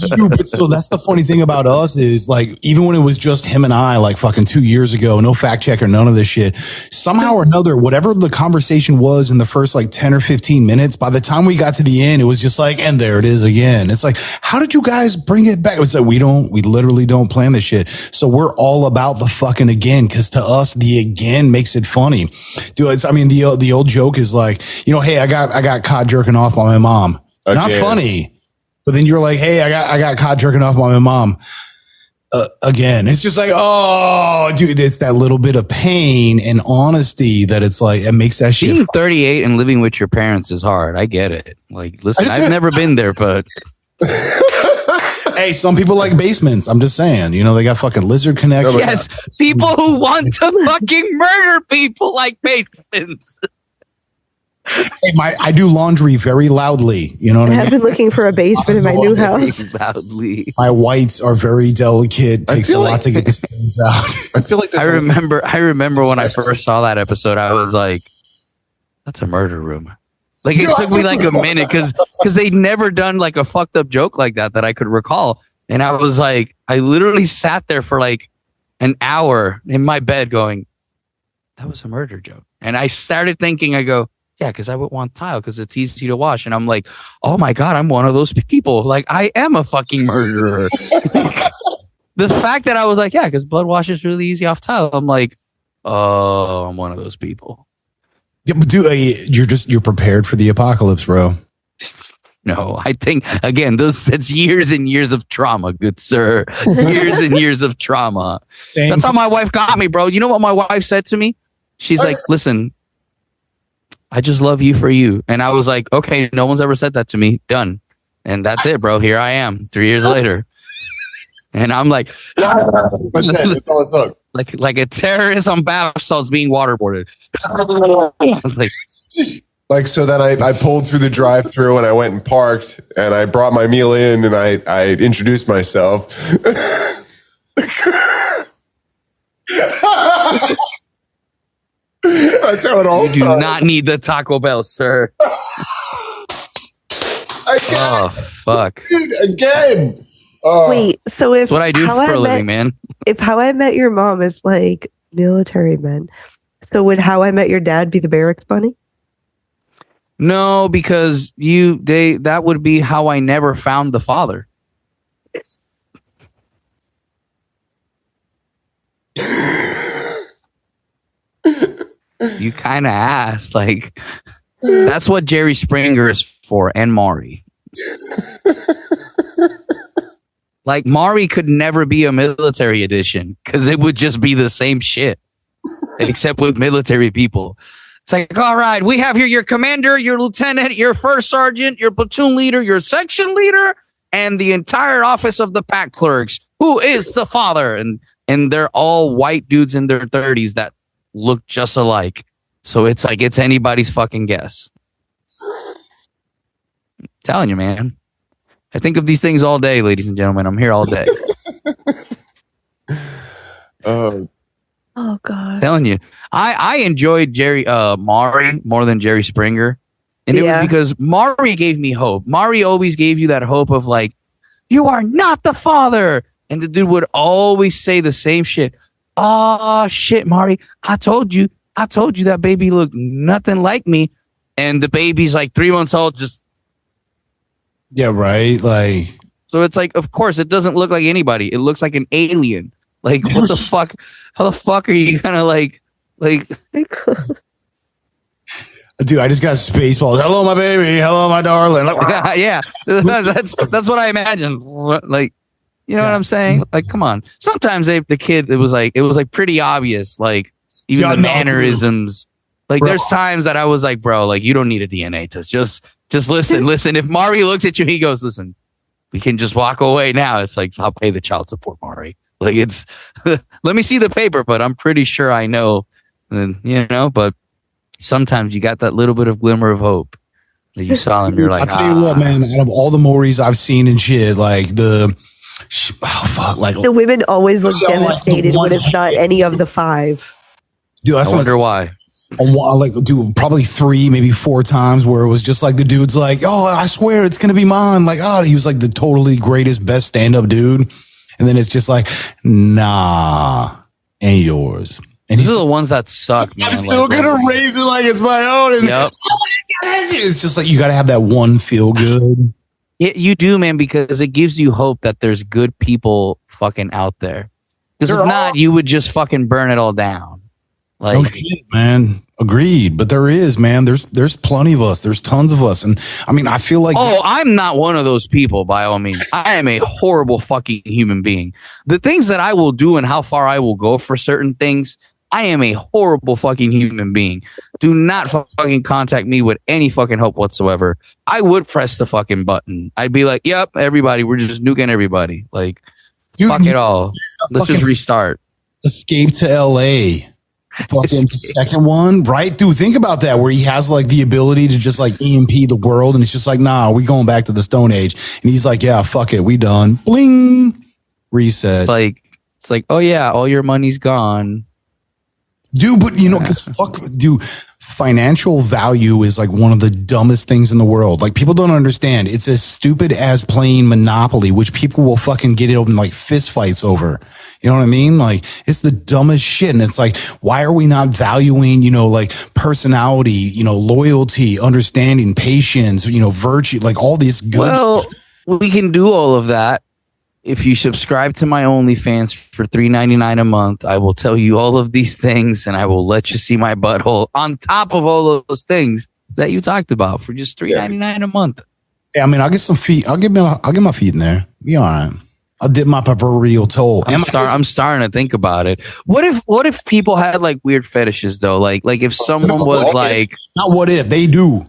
so that's the funny thing about us is like, even when it was just him and I, like fucking 2 years ago, no fact check or none of this shit, somehow or another, whatever the conversation was in the first like 10 or 15 minutes, by the time we got to the end, it was just like, and there it is again. It's like, how did you guys bring it back? It's like, we literally don't plan this shit. So we're all about the fucking again, because to us, the again makes it funny. Dude, the old joke is like, hey, I got caught jerking off by my mom. Again. Not funny. But then you're like, hey, I got caught jerking off by my mom. Again, it's just like, oh, dude, it's that little bit of pain and honesty that it's like, it makes that shit. Being 38 and living with your parents is hard. I get it. Like, listen, I've never been there, but. Hey, some people like basements. I'm just saying, they got fucking lizard connections. Yes, people who want to fucking murder people like basements. Hey, I do laundry very loudly. You know what I mean? I've been looking for a basement in my new house. Loudly. My whites are very delicate. Takes a lot to get the stains out. I feel like I remember when I first saw that episode, I was like, that's a murder room. Like, it took me like a minute because they'd never done like a fucked up joke like that I could recall. And I was like, I literally sat there for like an hour in my bed going, that was a murder joke. And I started thinking, I go, yeah, because I would want tile because it's easy to wash. And I'm like, oh my God, I'm one of those people. Like, I am a fucking murderer. The fact that I was like, yeah, because blood wash is really easy off tile. I'm like, oh, I'm one of those people. Yeah, but you're prepared for the apocalypse, bro. No, I think, again, it's years and years of trauma, good sir. Years and years of trauma. That's how my wife got me, bro. You know what my wife said to me? She's like, listen, I just love you for you. And I was like, okay, no one's ever said that to me. Done. And that's it, bro. Here I am 3 years later. And I'm like, that's all it took. Like a terrorist on bath salts being waterboarded. Like, so then I pulled through the drive-thru and I went and parked and I brought my meal in and I introduced myself. That's how it all started. You do not need the Taco Bell, sir. Oh, fuck. Dude, again. Wait, so if that's what I do for a living, man. If How I Met Your Mom is like military men, so would How I Met Your Dad be the barracks bunny? No, because that would be how I never found the father. You kind of asked, like, that's what Jerry Springer is for, and Maury. Like, Maury could never be a military edition because it would just be the same shit, except with military people. It's like, all right, we have here your commander, your lieutenant, your first sergeant, your platoon leader, your section leader, and the entire office of the pack clerks. Who is the father? And they're all white dudes in their 30s that look just alike. So it's like, it's anybody's fucking guess. I'm telling you, man. I think of these things all day, ladies and gentlemen. I'm here all day. Oh God! I'm telling you, I enjoyed Maury more than Jerry Springer, and it was because Maury gave me hope. Maury always gave you that hope of like, you are not the father, and the dude would always say the same shit. Oh shit, Maury! I told you that baby looked nothing like me, and the baby's like 3 months old, just. Yeah, right. Like, so it's like, of course, it doesn't look like anybody. It looks like an alien. Like, what the fuck? How the fuck are you gonna like? Dude, I just got Spaceballs. Hello, my baby. Hello, my darling. Yeah, that's what I imagine. Like, you know what I'm saying? Like, come on. Sometimes the kid, it was like pretty obvious. Like, even the mannerisms. Like, bro. There's times that I was like, bro, like, you don't need a DNA test. Just listen. If Maury looks at you, he goes, listen, we can just walk away now. It's like, I'll pay the child support, Maury. Like, it's, let me see the paper, but I'm pretty sure I know. And, but sometimes you got that little bit of glimmer of hope that you saw him. You're like, I'll tell you what, man, out of all the Mauries I've seen and shit, like Oh fuck! Like The women always look devastated when it's not any of the 5. dude, I wonder why. Like, dude, probably 3, maybe 4 times where it was just like the dude's like, "Oh, I swear it's gonna be mine." Like, oh, he was like the totally greatest, best stand-up dude, and then it's just like, nah, ain't yours. And these are the ones that suck, man. I'm still gonna raise it like it's my own. And yep. It's just like you got to have that one feel good. You do, man, because it gives you hope that there's good people fucking out there. Because if not, you would just fucking burn it all down. Like, no shit, man, agreed. But there is, man. There's plenty of us. There's tons of us, and I mean, I feel like I'm not one of those people. By all means, I am a horrible fucking human being. The things that I will do and how far I will go for certain things, I am a horrible fucking human being. Do not fucking contact me with any fucking hope whatsoever. I would press the fucking button. I'd be like, yep, everybody, we're just nuking everybody. Like, dude, fuck it all. Let's just restart. Escape to LA. Fucking second one, right? Dude, think about that, where he has like the ability to just like EMP the world, and it's just like, nah, we going back to the Stone Age. And he's like, yeah, fuck it, we done. Bling. Reset. It's like, oh yeah, all your money's gone. Dude, but you know, because dude, financial value is like one of the dumbest things in the world. Like, people don't understand. It's as stupid as playing Monopoly, which people will fucking get in like fist fights over. You know what I mean? Like, it's the dumbest shit. And it's like, why are we not valuing, you know, like personality, you know, loyalty, understanding, patience, you know, virtue, like all these good. Well, we can do all of that. If you subscribe to my OnlyFans for $3.99 a month, I will tell you all of these things, and I will let you see my butthole on top of all of those things that you talked about for just $3.99 a month. Yeah, I mean, I'll get some feet. I'll get my feet in there. Be all right. I'll dip my proverbial toe. I'm starting to think about it. What if people had like weird fetishes though? Like if someone was like, not what if they do.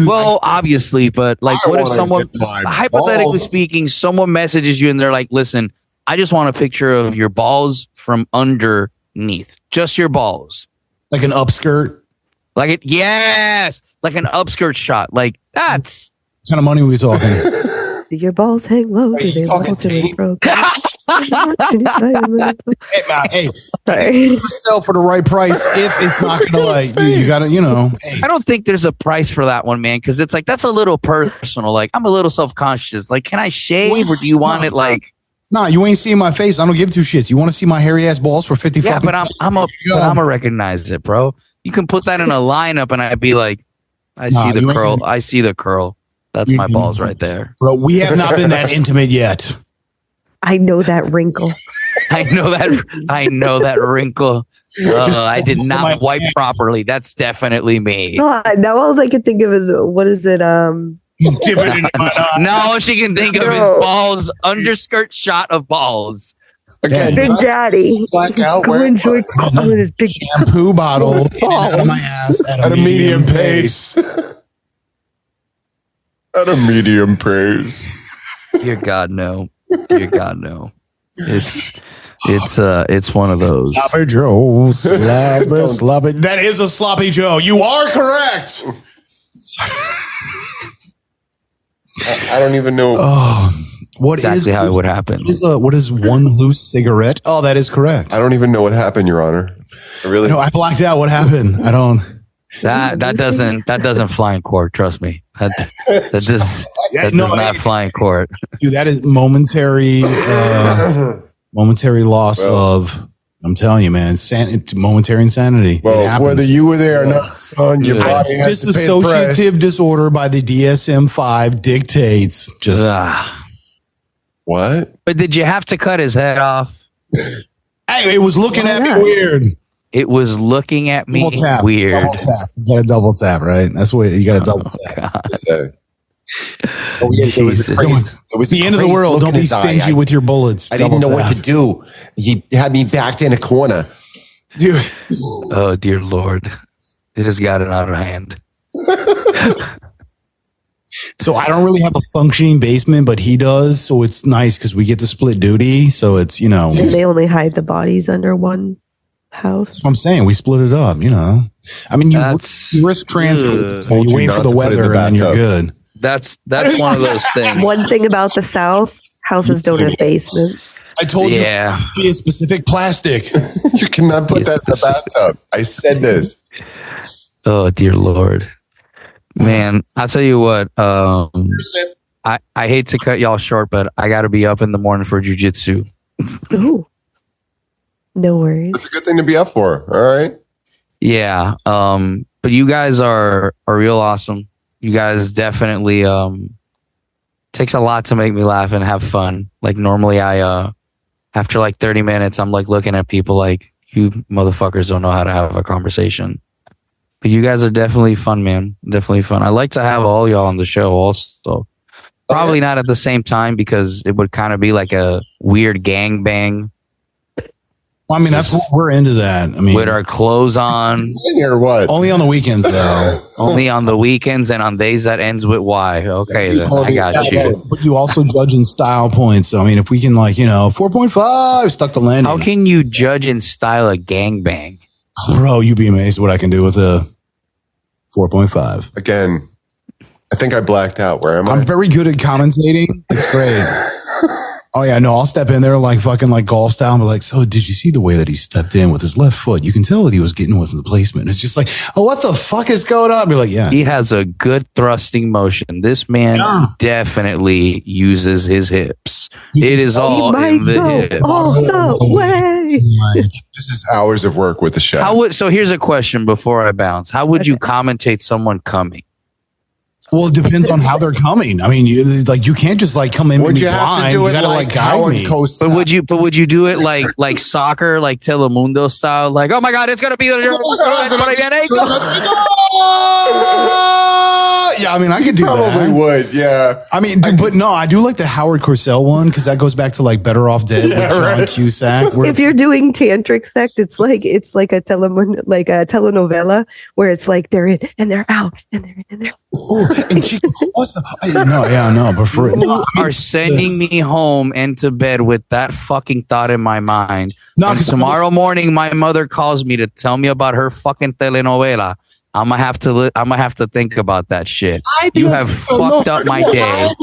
Well, obviously, but like, what if someone, hypothetically speaking, someone messages you and they're like, listen, I just want a picture of your balls from underneath, just your balls, like an upskirt, like it. Yes, like an upskirt shot. Like that's what kind of money are we talking? Do your balls hang low? Do they fall to the broke? Hey, sorry. Sell for the right price if it's not gonna like you gotta, you know. Hey. I don't think there's a price for that one, man, because it's like that's a little personal. Like, I'm a little self-conscious. Like, can I shave or do you want it like? Nah, you ain't seeing my face. I don't give 2 shits. You want to see my hairy ass balls for 50? Yeah, but I'm a recognize it, bro. You can put that in a lineup, and I'd be like, I see the curl. I see the curl. That's my balls right there. Bro, we have not been that intimate yet. I know that wrinkle. I know that wrinkle. I did not wipe properly. That's definitely me. No, now all I can think of is, what is it? No, all she can think of is balls, underskirt shot of balls. Again, Big Daddy. Blackout. Go enjoy with his big shampoo bottle out of my ass at a medium pace. At a medium pace. Dear God, no. Dear God, no. It's one of those. Sloppy Joe. Sloppy. That is a sloppy Joe. You are correct. I don't even know. What exactly how it would happen. What is one loose cigarette? Oh, that is correct. I don't even know what happened, Your Honor. I blacked out. What happened? I don't. That doesn't fly in court. Trust me. That does not fly in court. Dude, that is momentary loss of. I'm telling you, man, momentary insanity. Well, whether you were there or not, son, your body has to pay the price. Dissociative disorder by the DSM-5 dictates. Just what? But did you have to cut his head off? Hey, it was looking at me weird. It was looking at me weird. Double tap. You got a double tap, right? That's what you got a double tap. It was the end of the world. Don't be stingy with your bullets. I didn't know what to do. He had me backed in a corner. Dude. Oh, dear Lord. It has gotten out of hand. So I don't really have a functioning basement, but he does. So it's nice because we get to split duty. So it's, you know. And they only hide the bodies under one house. That's what I'm saying. We split it up, you know. I mean, you risk transfer. You wait for the weather and then you're good. That's one of those things. One thing about the South, Houses don't have basements. I told you to be a specific plastic. You cannot put that in the bathtub. I said this. Oh, dear Lord. Man, I'll tell you what. I hate to cut y'all short, but I got to be up in the morning for jujitsu. Ooh. No worries. That's a good thing to be up for. All right. Yeah. But you guys are real awesome. You guys definitely takes a lot to make me laugh and have fun. Like normally I after like 30 minutes, I'm like looking at people like, you motherfuckers don't know how to have a conversation. But you guys are definitely fun, man. Definitely fun. I like to have all y'all on the show also. Probably not at the same time because it would kind of be like a weird gangbang. Well, I mean, that's what we're into that. I mean, with our clothes on. Or what? Only on the weekends, though. Only on the weekends and on days that ends with Y. Okay, then I got you. But you also judge in style points. So, I mean, if we can, 4.5, stuck the landing. How can you judge in style a gangbang? Bro, you'd be amazed what I can do with a 4.5. Again, I think I blacked out. Where am I? I'm very good at commentating. It's great. Oh, yeah, no, I'll step in there like golf style and be like, so did you see the way that he stepped in with his left foot? You can tell that he was getting with the placement. It's just like, oh, what the fuck is going on? I'll be like, yeah. He has a good thrusting motion. This man definitely uses his hips. It is all in the hips. All the way. This is hours of work with the chef. So here's a question before I bounce. How would you commentate someone coming? Well, it depends on how they're coming. I mean, you can't just come in. Would you have to do it like Howard Coast? But would you do it like soccer, like Telemundo style? Like, oh my God, it's gonna be. Yeah, I mean, I could do that. Probably would. Yeah. I mean, but no, I do like the Howard Cosell one because that goes back to Better Off Dead with John Cusack. If you're doing tantric sex, it's like a telenovela where it's like they're in and they're out and they're in and they're out. And she, what's the? No, but for you are sending me home and to bed with that fucking thought in my mind. No, and tomorrow morning, my mother calls me to tell me about her fucking telenovela. I'm gonna have to think about that shit. You have fucked up my day. Ay,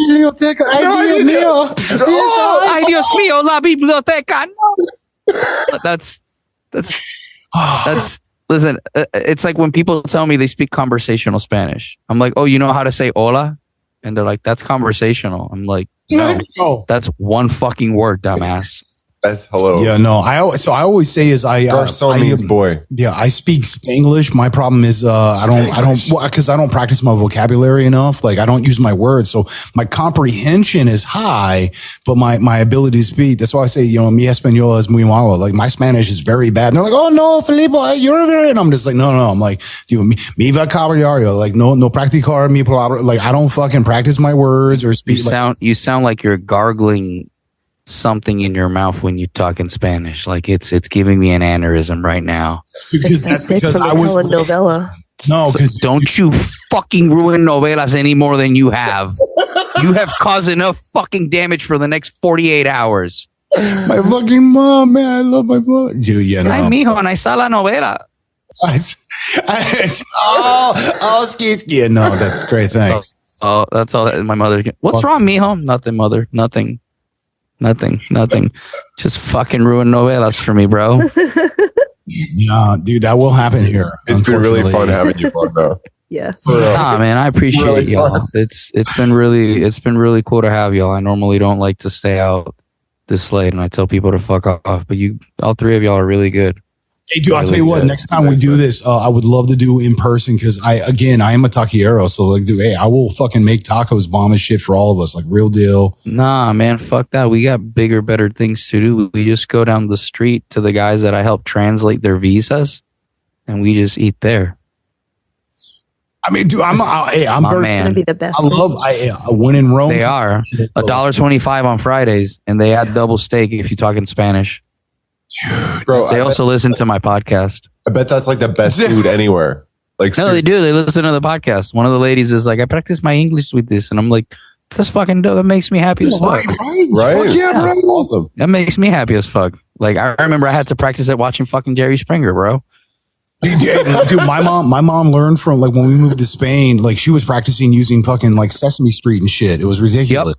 Dios mío, la biblioteca. No. That's. Listen, it's like when people tell me they speak conversational Spanish. I'm like, oh, you know how to say hola? And they're like, that's conversational. I'm like, no, that's one fucking word, dumbass. That's hello. Yeah, no. I always say is Garçon means boy. Yeah, I speak Spanglish. My problem is I don't practice my vocabulary enough. I don't use my words, so my comprehension is high, but my ability to speak. That's why I say mi español es muy malo. My Spanish is very bad. And they're like, oh no, Felipe, you're very. And I'm just like, no. I'm like, dude, mi vocabulario, no practicar mi palabra. I don't fucking practice my words or speak. You sound like you're gargling something in your mouth when you talk in Spanish. It's giving me an aneurysm right now. Because I was novella. No, because don't you fucking ruin novelas any more than you have. You have caused enough fucking damage for the next 48 hours. My fucking mom, man, I love my mom. Dude, yeah, no. Ay, mijo, and I saw la novela. Ski. No, that's great. Thanks. Oh, that's all that my mother. What's wrong, mijo? Nothing, mother. Nothing. Just fucking ruin novelas for me, bro. Yeah, dude, that will happen here. It's been really fun having you on, though. Yes. Man, I appreciate really y'all. It's been really cool to have y'all. I normally don't like to stay out this late, and I tell people to fuck off. But all three of y'all are really good. Hey, dude, I'll tell you what. Next time we do this, I would love to do in person because I am a taquero. So I will fucking make tacos bomb as shit for all of us, real deal. Nah, man, fuck that. We got bigger, better things to do. We just go down the street to the guys that I help translate their visas, and we just eat there. I mean, dude, I'm very man. Gonna be the best. I when in Rome. They are $1.25 on Fridays, and they add double steak if you talk in Spanish. Dude, bro, they also listen to my podcast. I bet that's the best food anywhere. No, they do. They listen to the podcast. One of the ladies is like, I practice my English with this, and I'm like, that's fucking dope. That makes me happy as fuck. Right? Yeah, bro. Awesome. That makes me happy as fuck. I remember I had to practice it watching fucking Jerry Springer, bro. Dude, my mom learned from when we moved to Spain. She was practicing using fucking Sesame Street and shit. It was ridiculous. Yep.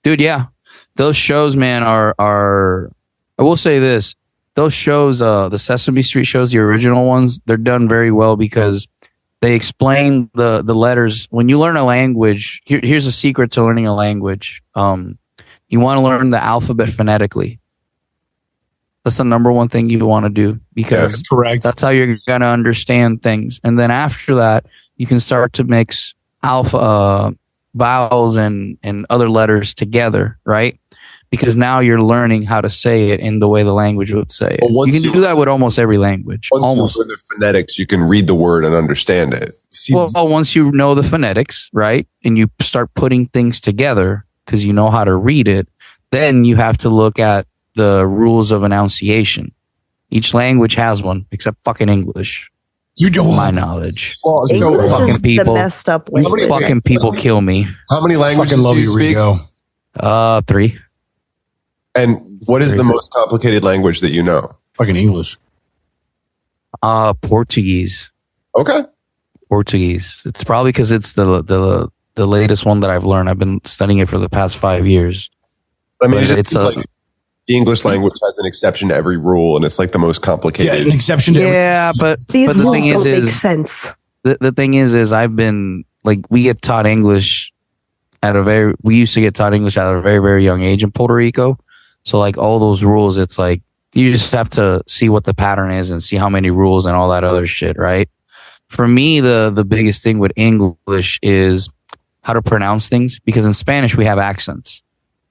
Dude, yeah. those shows, man, are I will say this. Those shows, the Sesame Street shows, the original ones, they're done very well because they explain the letters. When you learn a language, here's a secret to learning a language. You want to learn the alphabet phonetically. That's the number one thing you want to do because correct. That's how you're going to understand things. And then after that, you can start to mix vowels and other letters together, right? Because now you're learning how to say it in the way the language would say it. You can do that with almost every language. Almost. With the phonetics, you can read the word and understand it. Once you know the phonetics, right, and you start putting things together because you know how to read it, then you have to look at the rules of enunciation. Each language has one, except fucking English. You don't. My knowledge. Well, English so, is the messed up language. Fucking people kill me. How many languages Fucking love do you speak? Rigo. 3. And what is the most complicated language that you know? Fucking English. Portuguese. Okay. Portuguese. It's probably because it's the latest one that I've learned. I've been studying it for the past 5 years. I mean, But it's like the English language has an exception to every rule, and it's like the most complicated. Yeah, an exception to yeah, but These the rules thing don't make is sense. the thing is I've been like we get taught English we used to get taught English at a very, very young age in Puerto Rico. So like all those rules, it's like you just have to see what the pattern is and see how many rules and all that other shit, right? For me, the biggest thing with English is how to pronounce things, because in Spanish we have accents.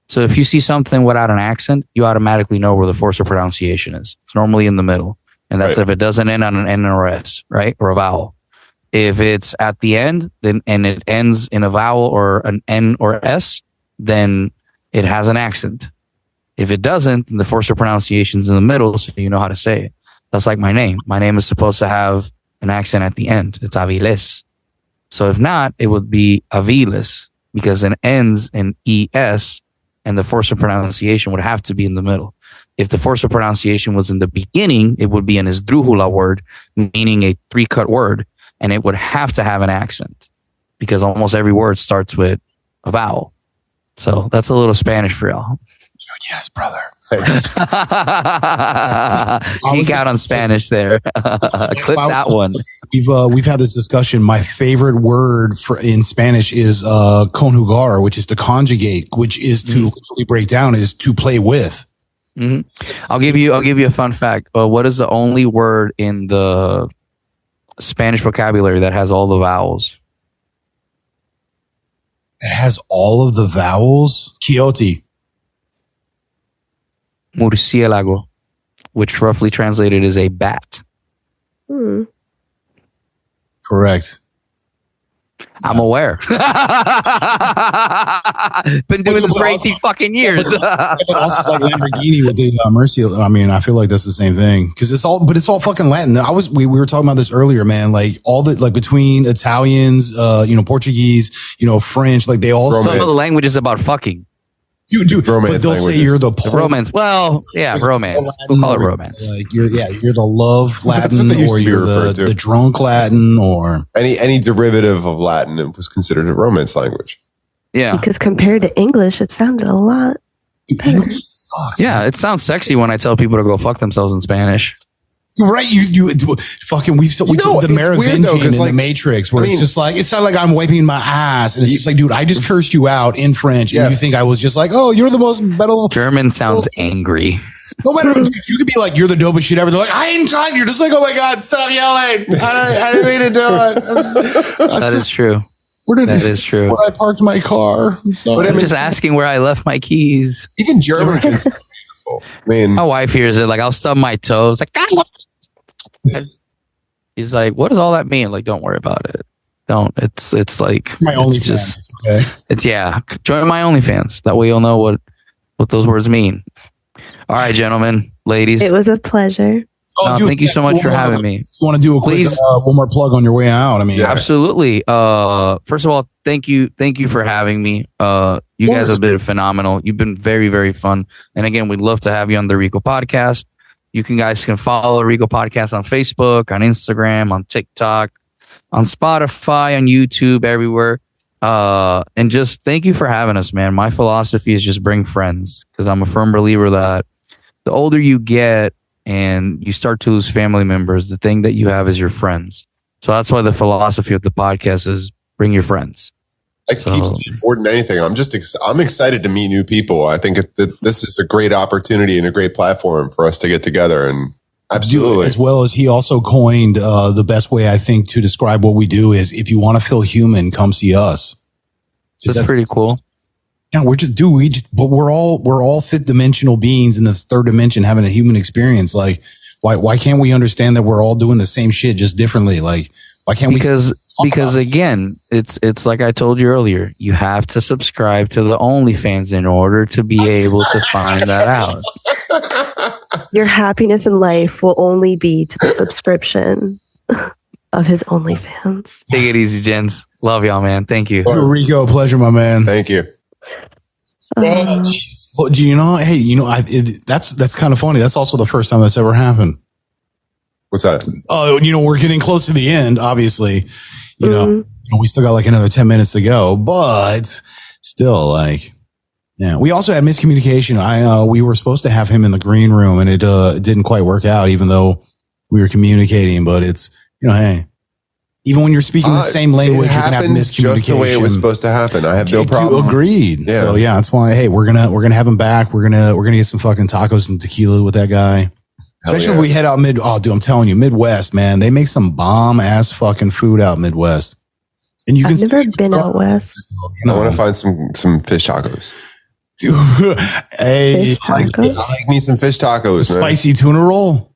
So if you see something without an accent, you automatically know where the force of pronunciation is. It's normally in the middle. And that's if it doesn't end on an N or S, right? Or a vowel. If it's at the end, then and it ends in a vowel or an N or S, then it has an accent. If it doesn't, then the force of pronunciation is in the middle, so you know how to say it. That's like my name. My name is supposed to have an accent at the end. It's Aviles. So if not, it would be Aviles, because it ends in ES, and the force of pronunciation would have to be in the middle. If the force of pronunciation was in the beginning, it would be an esdrújula word, meaning a 3-cut word, and it would have to have an accent, because almost every word starts with a vowel. So that's a little Spanish for y'all. Yes, brother. Geek out on Spanish there. Clip that one. We've had this discussion. My favorite word in Spanish is conjugar, which is to conjugate, which is to literally break down, is to play with. Mm-hmm. I'll give you a fun fact. What is the only word in the Spanish vocabulary that has all the vowels? It has all of the vowels. Quixote. Murciélago, which roughly translated is a bat. Correct. I'm aware. Been doing this for 18 fucking years. But also like Lamborghini with the Mercy. I mean, I feel like that's the same thing because it's all fucking Latin. We were talking about this earlier, man. Like all the between Italians, Portuguese, French, like they all. Some of the languages about fucking. Dude, romance but they'll languages. say you're the romance. Well, yeah, romance. We'll call it romance. Like you're the love Latin, they used or to be you're referred to. the drunk Latin, or Any derivative of Latin was considered a romance language. Yeah. Because compared to English, it sounded a lot better. English sucks. Yeah, it sounds sexy when I tell people to go fuck themselves in Spanish. Right, you fucking we took the Merovingian in the Matrix, where it's just like it sounded like I'm wiping my ass, and it's just like, dude, I just cursed you out in French, and you think I was just like, oh, you're the most better. German sounds angry. No matter, you could be like, you're the dopest shit ever. They're like, I ain't trying. You're just like, oh my god, stop yelling. I didn't mean to do it. That is true. That is true. Where I parked my car. I'm sorry. I'm just asking where I left my keys. Even German can sound beautiful. I mean, my wife hears it. Like, I'll stub my toes. Like, he's like, what does all that mean? Like, don't worry about it. Don't. It's like my OnlyFans. Okay. Join my OnlyFans. That way you'll know what those words mean. All right, gentlemen, ladies. It was a pleasure. Thank you so much for having me. You want to do a quick one more plug on your way out? I mean, absolutely. First of all, thank you for having me. You guys have been phenomenal. You've been very, very fun. And again, we'd love to have you on the Rico Podcast. You guys can follow Rico Podcast on Facebook, on Instagram, on TikTok, on Spotify, on YouTube, everywhere. And just thank you for having us, man. My philosophy is just bring friends, because I'm a firm believer that the older you get and you start to lose family members, the thing that you have is your friends. So that's why the philosophy of the podcast is bring your friends. I keep saying more than anything, I'm excited to meet new people. I think this is a great opportunity and a great platform for us to get together. And absolutely. As well as he also coined the best way, I think, to describe what we do is, if you want to feel human, come see us. That's pretty cool. Yeah, but we're all fifth dimensional beings in this third dimension having a human experience. Like, why can't we understand that we're all doing the same shit just differently? Like, why can't because again, it's like I told you earlier, you have to subscribe to the OnlyFans in order to be able to find that out. Your happiness in life will only be to the subscription of his OnlyFans. Take it easy, gents. Love y'all, man. Thank you. Rico, pleasure, my man. Thank you. Do you know? Hey, that's kind of funny. That's also the first time that's ever happened. What's that? Oh, we're getting close to the end. Obviously, we still got like another 10 minutes to go, but still, like, yeah. We also had miscommunication. We were supposed to have him in the green room, and it didn't quite work out, even though we were communicating. But it's hey. Even when you're speaking the same language, you can have miscommunication. Just the way it was supposed to happen. I have no problem. Agreed. Yeah. So yeah, that's why. Hey, we're gonna have him back. We're gonna get some fucking tacos and tequila with that guy. Especially if we head out I'm telling you, Midwest, man, they make some bomb ass fucking food out Midwest. And I've never been out west. I want to find some fish tacos. Dude, hey, I like me some fish tacos. Spicy tuna roll.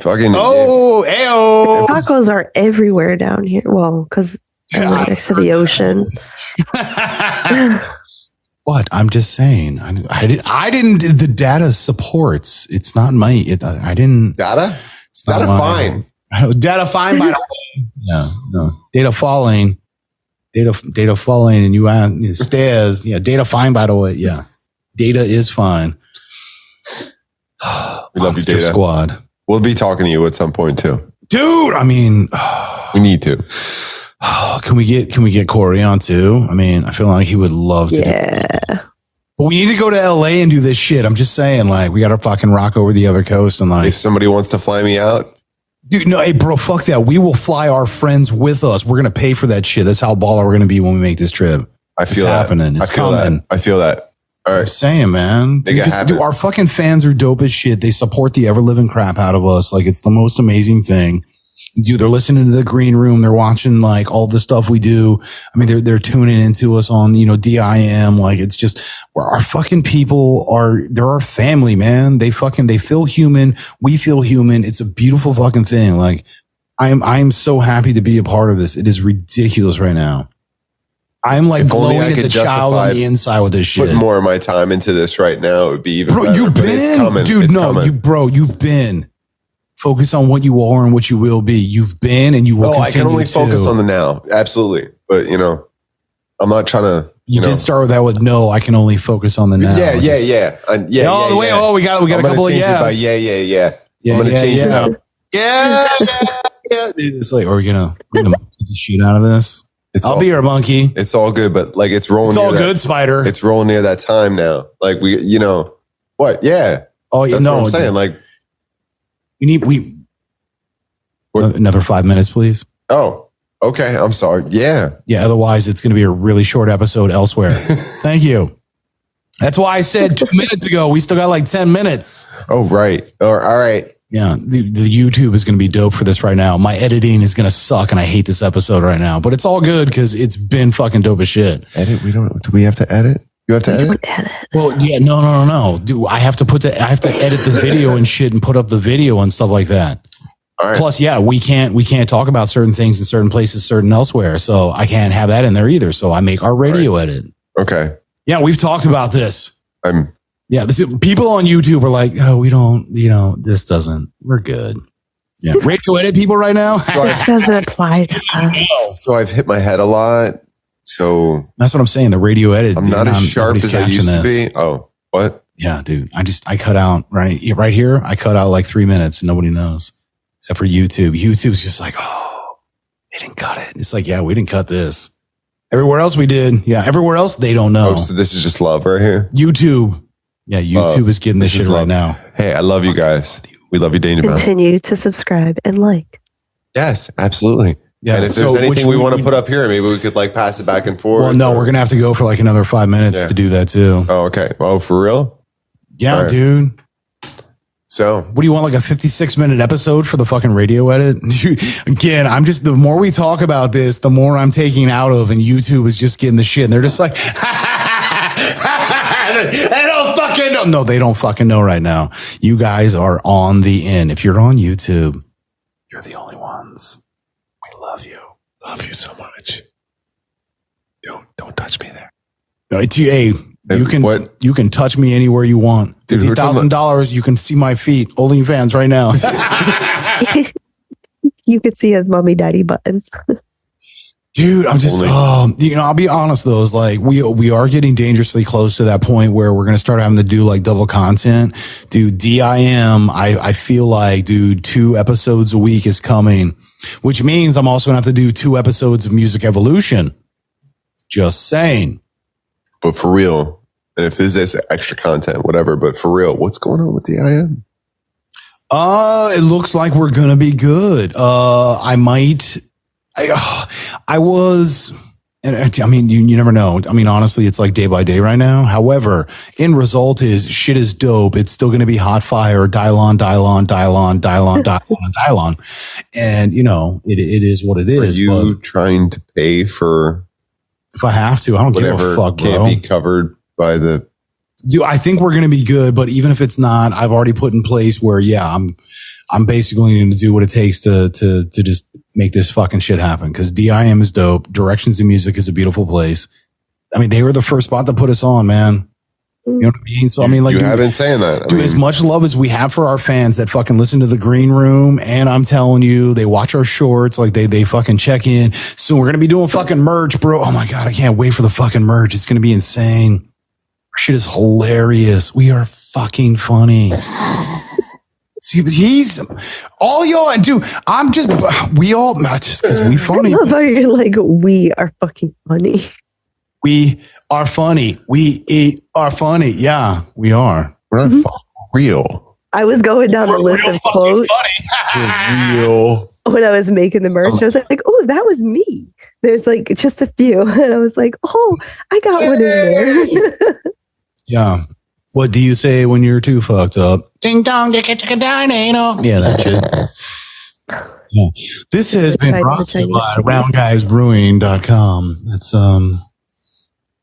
Fucking ayo. Tacos are everywhere down here. Well, because we're next to the ocean. What? I'm just saying. I didn't. The data supports. It's not my. I didn't. Data. It's data fine. Data fine. By the way. No. Data falling. Data falling, and you stairs. Yeah. Data fine. By the way. Yeah. Data is fine. We love you, Data Squad. We'll be talking to you at some point too, dude. I mean, we need to. Can we get Corey on too? I mean, I feel like he would love to. Yeah. But we need to go to LA and do this shit. I'm just saying, like, we got to fucking rock over the other coast and like. If somebody wants to fly me out, dude, no, hey, bro, fuck that. We will fly our friends with us. We're gonna pay for that shit. That's how baller we're gonna be when we make this trip. I feel that. Happening. It's coming. I feel that. All right. I'm saying, man. Dude, our fucking fans are dope as shit. They support the ever living crap out of us. Like, it's the most amazing thing. Dude, they're listening to the green room. They're watching like all the stuff we do. I mean, they're tuning into us on, DIM. Like, it's just where our fucking people they're our family, man. They feel human. We feel human. It's a beautiful fucking thing. Like, I'm so happy to be a part of this. It is ridiculous right now. I'm like glowing as a child on the inside with this shit. Put more of my time into this right now. It would be even better. You've been, dude. You've been. Focus on what you are and what you will be. You've been, and you will. I can only focus on the now. Absolutely, but I'm not trying to. You did start with that with no. I can only focus on the now. Yeah. All the way. Oh, we got a couple of yeah. Yeah. I'm gonna change it up. Yeah. Dude, it's like, are we gonna monkey the shit out of this? I'll be your monkey. It's all good, but like it's rolling. It's all good, Spider. It's rolling near that time now. Like what? Yeah. Oh, that's what I'm saying. Like we another 5 minutes, please. Oh, okay. I'm sorry. Yeah. Otherwise, it's going to be a really short episode elsewhere. Thank you. That's why I said 2 minutes ago. We still got like 10 minutes. Oh, right. All right. Yeah, the YouTube is going to be dope for this right now. My editing is going to suck, and I hate this episode right now. But it's all good because it's been fucking dope as shit. Edit? Do we have to edit? You have to edit? Well, yeah, no. Dude, I have to edit the video and shit and put up the video and stuff like that. All right. Plus, yeah, we can't talk about certain things in certain places, certain elsewhere. So I can't have that in there either. So I make our radio edit. Okay. Yeah, we've talked about this. Yeah, people on YouTube are like, oh, we don't, this doesn't, we're good. Yeah. Radio edit people right now. So doesn't apply to us. So I've hit my head a lot. So that's what I'm saying. The radio edit. I'm not as sharp as I used to be. Oh, what? Yeah, dude. I cut out right here. I cut out like 3 minutes and nobody knows except for YouTube. YouTube's just like, oh, they didn't cut it. It's like, yeah, we didn't cut this. Everywhere else we did. Yeah. Everywhere else they don't know. Oh, so this is just love right here? YouTube. Yeah, YouTube is getting this shit right now. Hey, I love you guys. We love you, Danger Mouse. Continue to subscribe and like. Yes, absolutely. Yeah, and if there's anything we want to put up here, maybe we could like pass it back and forth. Well, no, we're going to have to go for like another 5 minutes to do that too. Oh, okay. Oh, for real? Yeah, right. Dude. So what do you want? Like a 56-minute episode for the fucking radio edit? Again, the more we talk about this, the more I'm taking out of, and YouTube is just getting the shit. And they're just like, they don't fucking know. No, they don't fucking know right now. You guys are on the end. If you're on YouTube, you're the only ones. We love you. Love you so much. Don't touch me there. No, you can touch me anywhere you want. $50,000, you can see my feet. OnlyFans right now. You could see his mommy daddy buttons. Dude, I'm just, I'll be honest though, is like we are getting dangerously close to that point where we're going to start having to do like double content. Dude, DIM, I feel like, 2 episodes a week is coming, which means I'm also going to have to do 2 episodes of Music Evolution. Just saying. But for real, and if this is extra content, whatever, but for real, what's going on with DIM? It looks like we're going to be good. I was, and I mean, you never know. I mean, honestly, it's like day by day right now. However, end result is shit is dope. It's still going to be hot fire, Dylon. And it is what it is. Are you trying to pay for? If I have to, I don't give a fuck, bro. Can't be covered by the. Dude, I think we're going to be good, but even if it's not, I've already put in place where, I'm basically going to do what it takes to just make this fucking shit happen. Cause DIM is dope. Directions in Music is a beautiful place. I mean, they were the first spot to put us on, man. You know what I mean? So, I mean, like, you have been saying that. Dude, as much love as we have for our fans that fucking listen to the Green Room, and I'm telling you, they watch our shorts, like they fucking check in. Soon we're going to be doing fucking merch, bro. Oh my God, I can't wait for the fucking merch. It's going to be insane. Our shit is hilarious. We are fucking funny. See, he's all y'all, dude. We all, not just because we funny. I love how you're like, we are fucking funny. We are funny. We are funny. Yeah, we are. We're not real. I was going down the list of quotes. Real. When I was making the merch, I was like, oh, that was me. There's like just a few. And I was like, oh, I got one in there. Yeah. What do you say when you're too fucked up? Ding dong, dicka chicka dino. Yeah, that shit. Yeah. This has been brought to you by roundguysbrewing.com. That's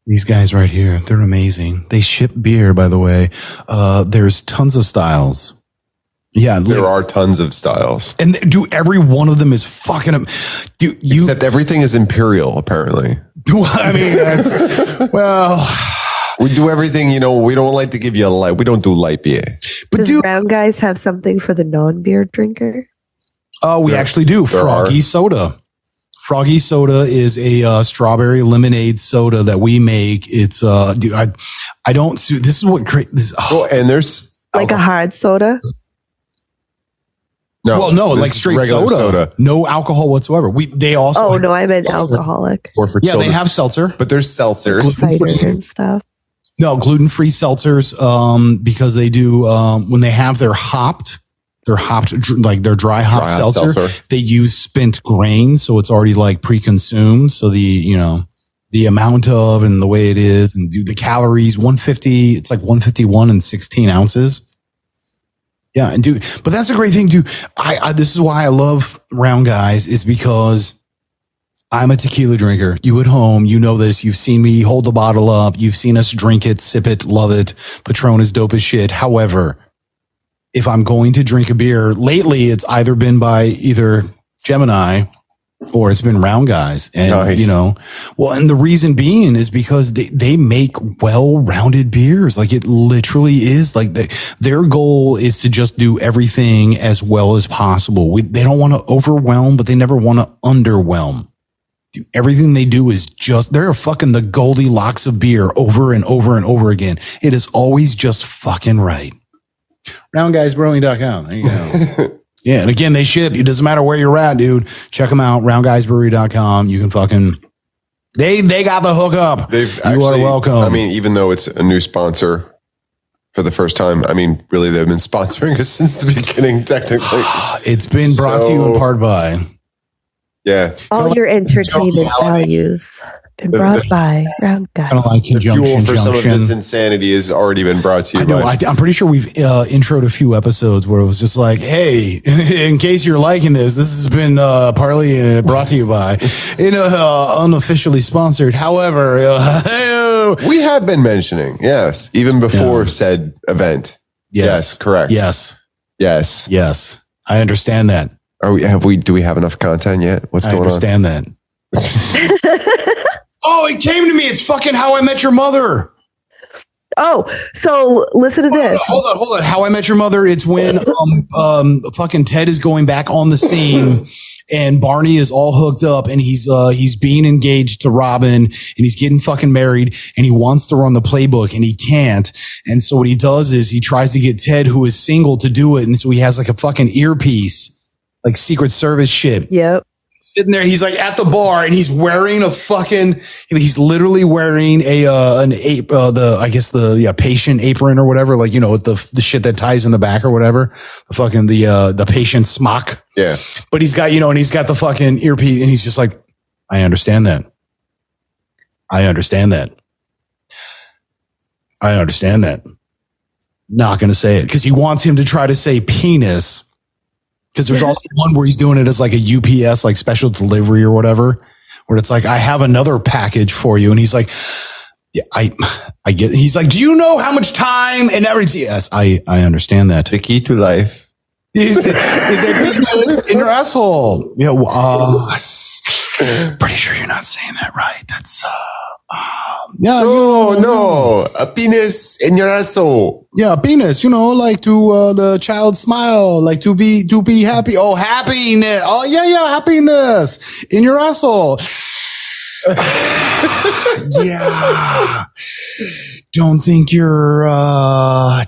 these guys right here. They're amazing. They ship beer, by the way. There's tons of styles. Yeah, there are tons of styles, and every one of them is fucking. Except everything is imperial, apparently. I mean, that's we do everything. We don't like to give you a light. We don't do light beer. But do Round Guys have something for the non-beer drinker? Oh, we actually do. Froggy Soda. Froggy Soda is a strawberry lemonade soda that we make. It's I don't. This is what great. And there's like a hard soda. No, like straight soda. No alcohol whatsoever. They also. Oh no, I meant alcoholic. Or for children. They have seltzer, but there's seltzers, cider and stuff. No, gluten-free seltzers. Because they do when they have their hopped like their dry hop seltzer. They use spent grain, so it's already like pre-consumed. So the amount of and the way it is, and the calories 150. It's like 151 and 16 ounces. Yeah, and dude, but that's a great thing, dude. This is why I love Round Guys, is because I'm a tequila drinker. You at home, you know this. You've seen me hold the bottle up. You've seen us drink it, sip it, love it. Patron is dope as shit. However, if I'm going to drink a beer, lately it's either been by either Gemini or it's been Round Guys. And, nice. And the reason being is because they make well-rounded beers. Like, it literally is like their goal is to just do everything as well as possible. They don't want to overwhelm, but they never want to underwhelm. Everything they do is they're fucking the Goldilocks of beer over and over and over again. It is always just fucking right. Roundguysbrewing.com. There you go. Yeah, and again, they ship. It doesn't matter where you're at, dude. Check them out, roundguysbrewery.com. You can fucking They got the hookup. You are welcome. I mean, even though it's a new sponsor for the first time, I mean, really, they've been sponsoring us since the beginning, technically. It's been brought to you in part by. Yeah. All your entertainment values been brought by Round Guy. Kind of like The fuel for some of this insanity has already been brought to you. I know. I'm pretty sure we've introed a few episodes where it was just like, hey, in case you're liking this has been partly brought to you by, unofficially sponsored. However, we have been mentioning, yes, even before said event. Yes, correct. Yes. I understand that. Do we have enough content yet? What's going on? I understand that. Oh, it came to me. It's fucking How I Met Your Mother. Oh, so listen to this. Hold on. How I Met Your Mother. It's when fucking Ted is going back on the scene and Barney is all hooked up and he's being engaged to Robin and he's getting fucking married and he wants to run the playbook and he can't. And so what he does is he tries to get Ted, who is single, to do it. And so he has like a fucking earpiece, like Secret Service shit. Yep. Sitting there, he's like at the bar, and he's wearing a fucking. He's literally wearing the patient apron or whatever, like the shit that ties in the back or whatever, the patient smock. Yeah, but he's got and he's got the fucking earpiece, and he's just like, I understand that. Not going to say it because he wants him to try to say penis. Because there's also one where he's doing it as like a UPS, like special delivery or whatever, where it's like, I have another package for you. And he's like, yeah, I get it. He's like, do you know how much time and everything? Yes, I understand that. The key to life is a penis in your asshole. Yeah. Pretty sure you're not saying that right. That's, no, a penis in your asshole. Yeah, penis. Like to the child smile, like to be happy. Oh, happiness. Oh, yeah, happiness in your asshole. Yeah. Don't think you're your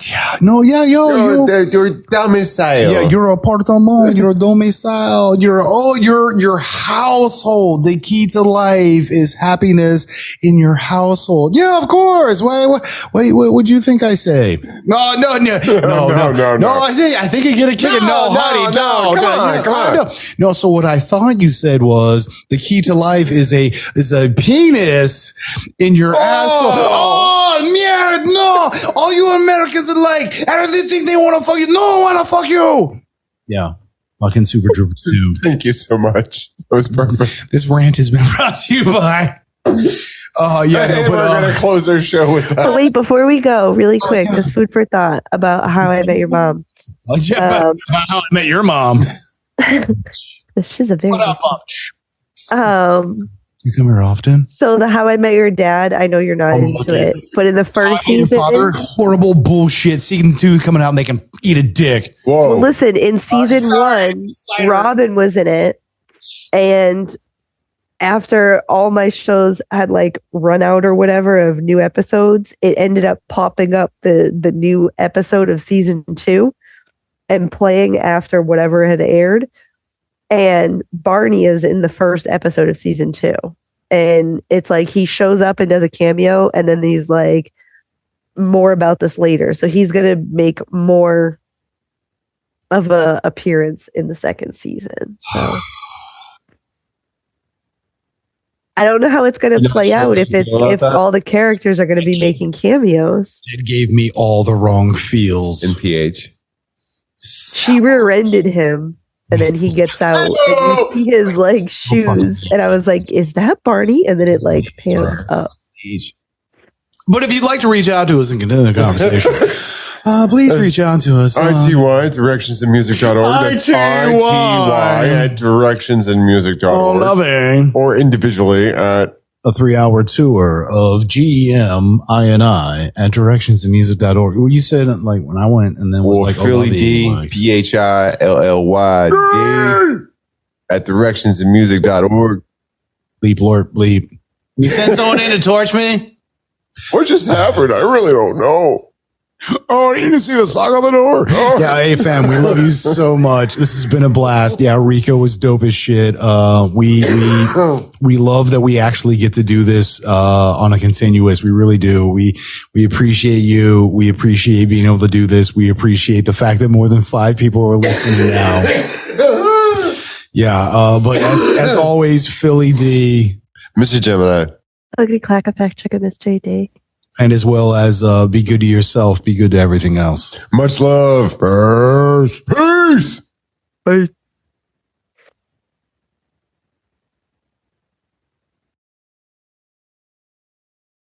domicile. Yeah, your apartment, your domicile, your household. The key to life is happiness in your household. Yeah, of course. Wait, what do you think I say? No. I think you get a kick. No, honey, come on. No, so what I thought you said was the key to life is a penis in your asshole. Oh, mierda, no. All you Americans are like, I don't think they want to fuck you. No, I want to fuck you. Yeah. Fucking Super Trooper 2. Thank you so much. That was perfect. This rant has been brought to you by... we're going to close our show with that. But wait, before we go, really quick, just food for thought about How I Met Your Mom. About How I Met Your Mom. She's a very... What up, you come here often? So the How I Met Your Dad, I know you're not into it, but in the first season, horrible bullshit. Season 2 coming out and they can eat a dick. Whoa! Well, listen, in season 1, Robin was in it, and after all my shows had like run out or whatever of new episodes, it ended up popping up the new episode of season 2 and playing after whatever had aired. And Barney is in the first episode of season 2. And it's like he shows up and does a cameo, and then he's like, more about this later. So he's going to make more of a appearance in the second season. So I don't know how it's going to play out if all the characters are going to be making cameos. It gave me all the wrong feels. In PH. She rear-ended him. And then he gets out and you see his like shoes. And I was like, is that Barney? And then it like pans up. But if you'd like to reach out to us and continue the conversation, please reach out to us. RTY, directionsandmusic.org. That's RTY at directionsandmusic.org. Loving. Or individually at a 3-hour tour of GEMINI at directionsandmusic.org. Well, you said like when I went and then was like Philly D, PHILLY D at directionsandmusic.org. Bleep, Lord, bleep. You sent someone in to torch me? What just happened? I really don't know. Oh, you didn't see the sock on the door. Oh. Yeah, hey fam, we love you so much. This has been a blast. Yeah, Rico was dope as shit. We love that we actually get to do this on a continuous. We really do. We appreciate you. We appreciate being able to do this. We appreciate the fact that more than 5 people are listening now. Yeah, but as always, Philly D, Mr. Gemini, Ugly Clack Effect, check out missjd. and as well as be good to yourself, be good to everything else. much love. Peace. Bye.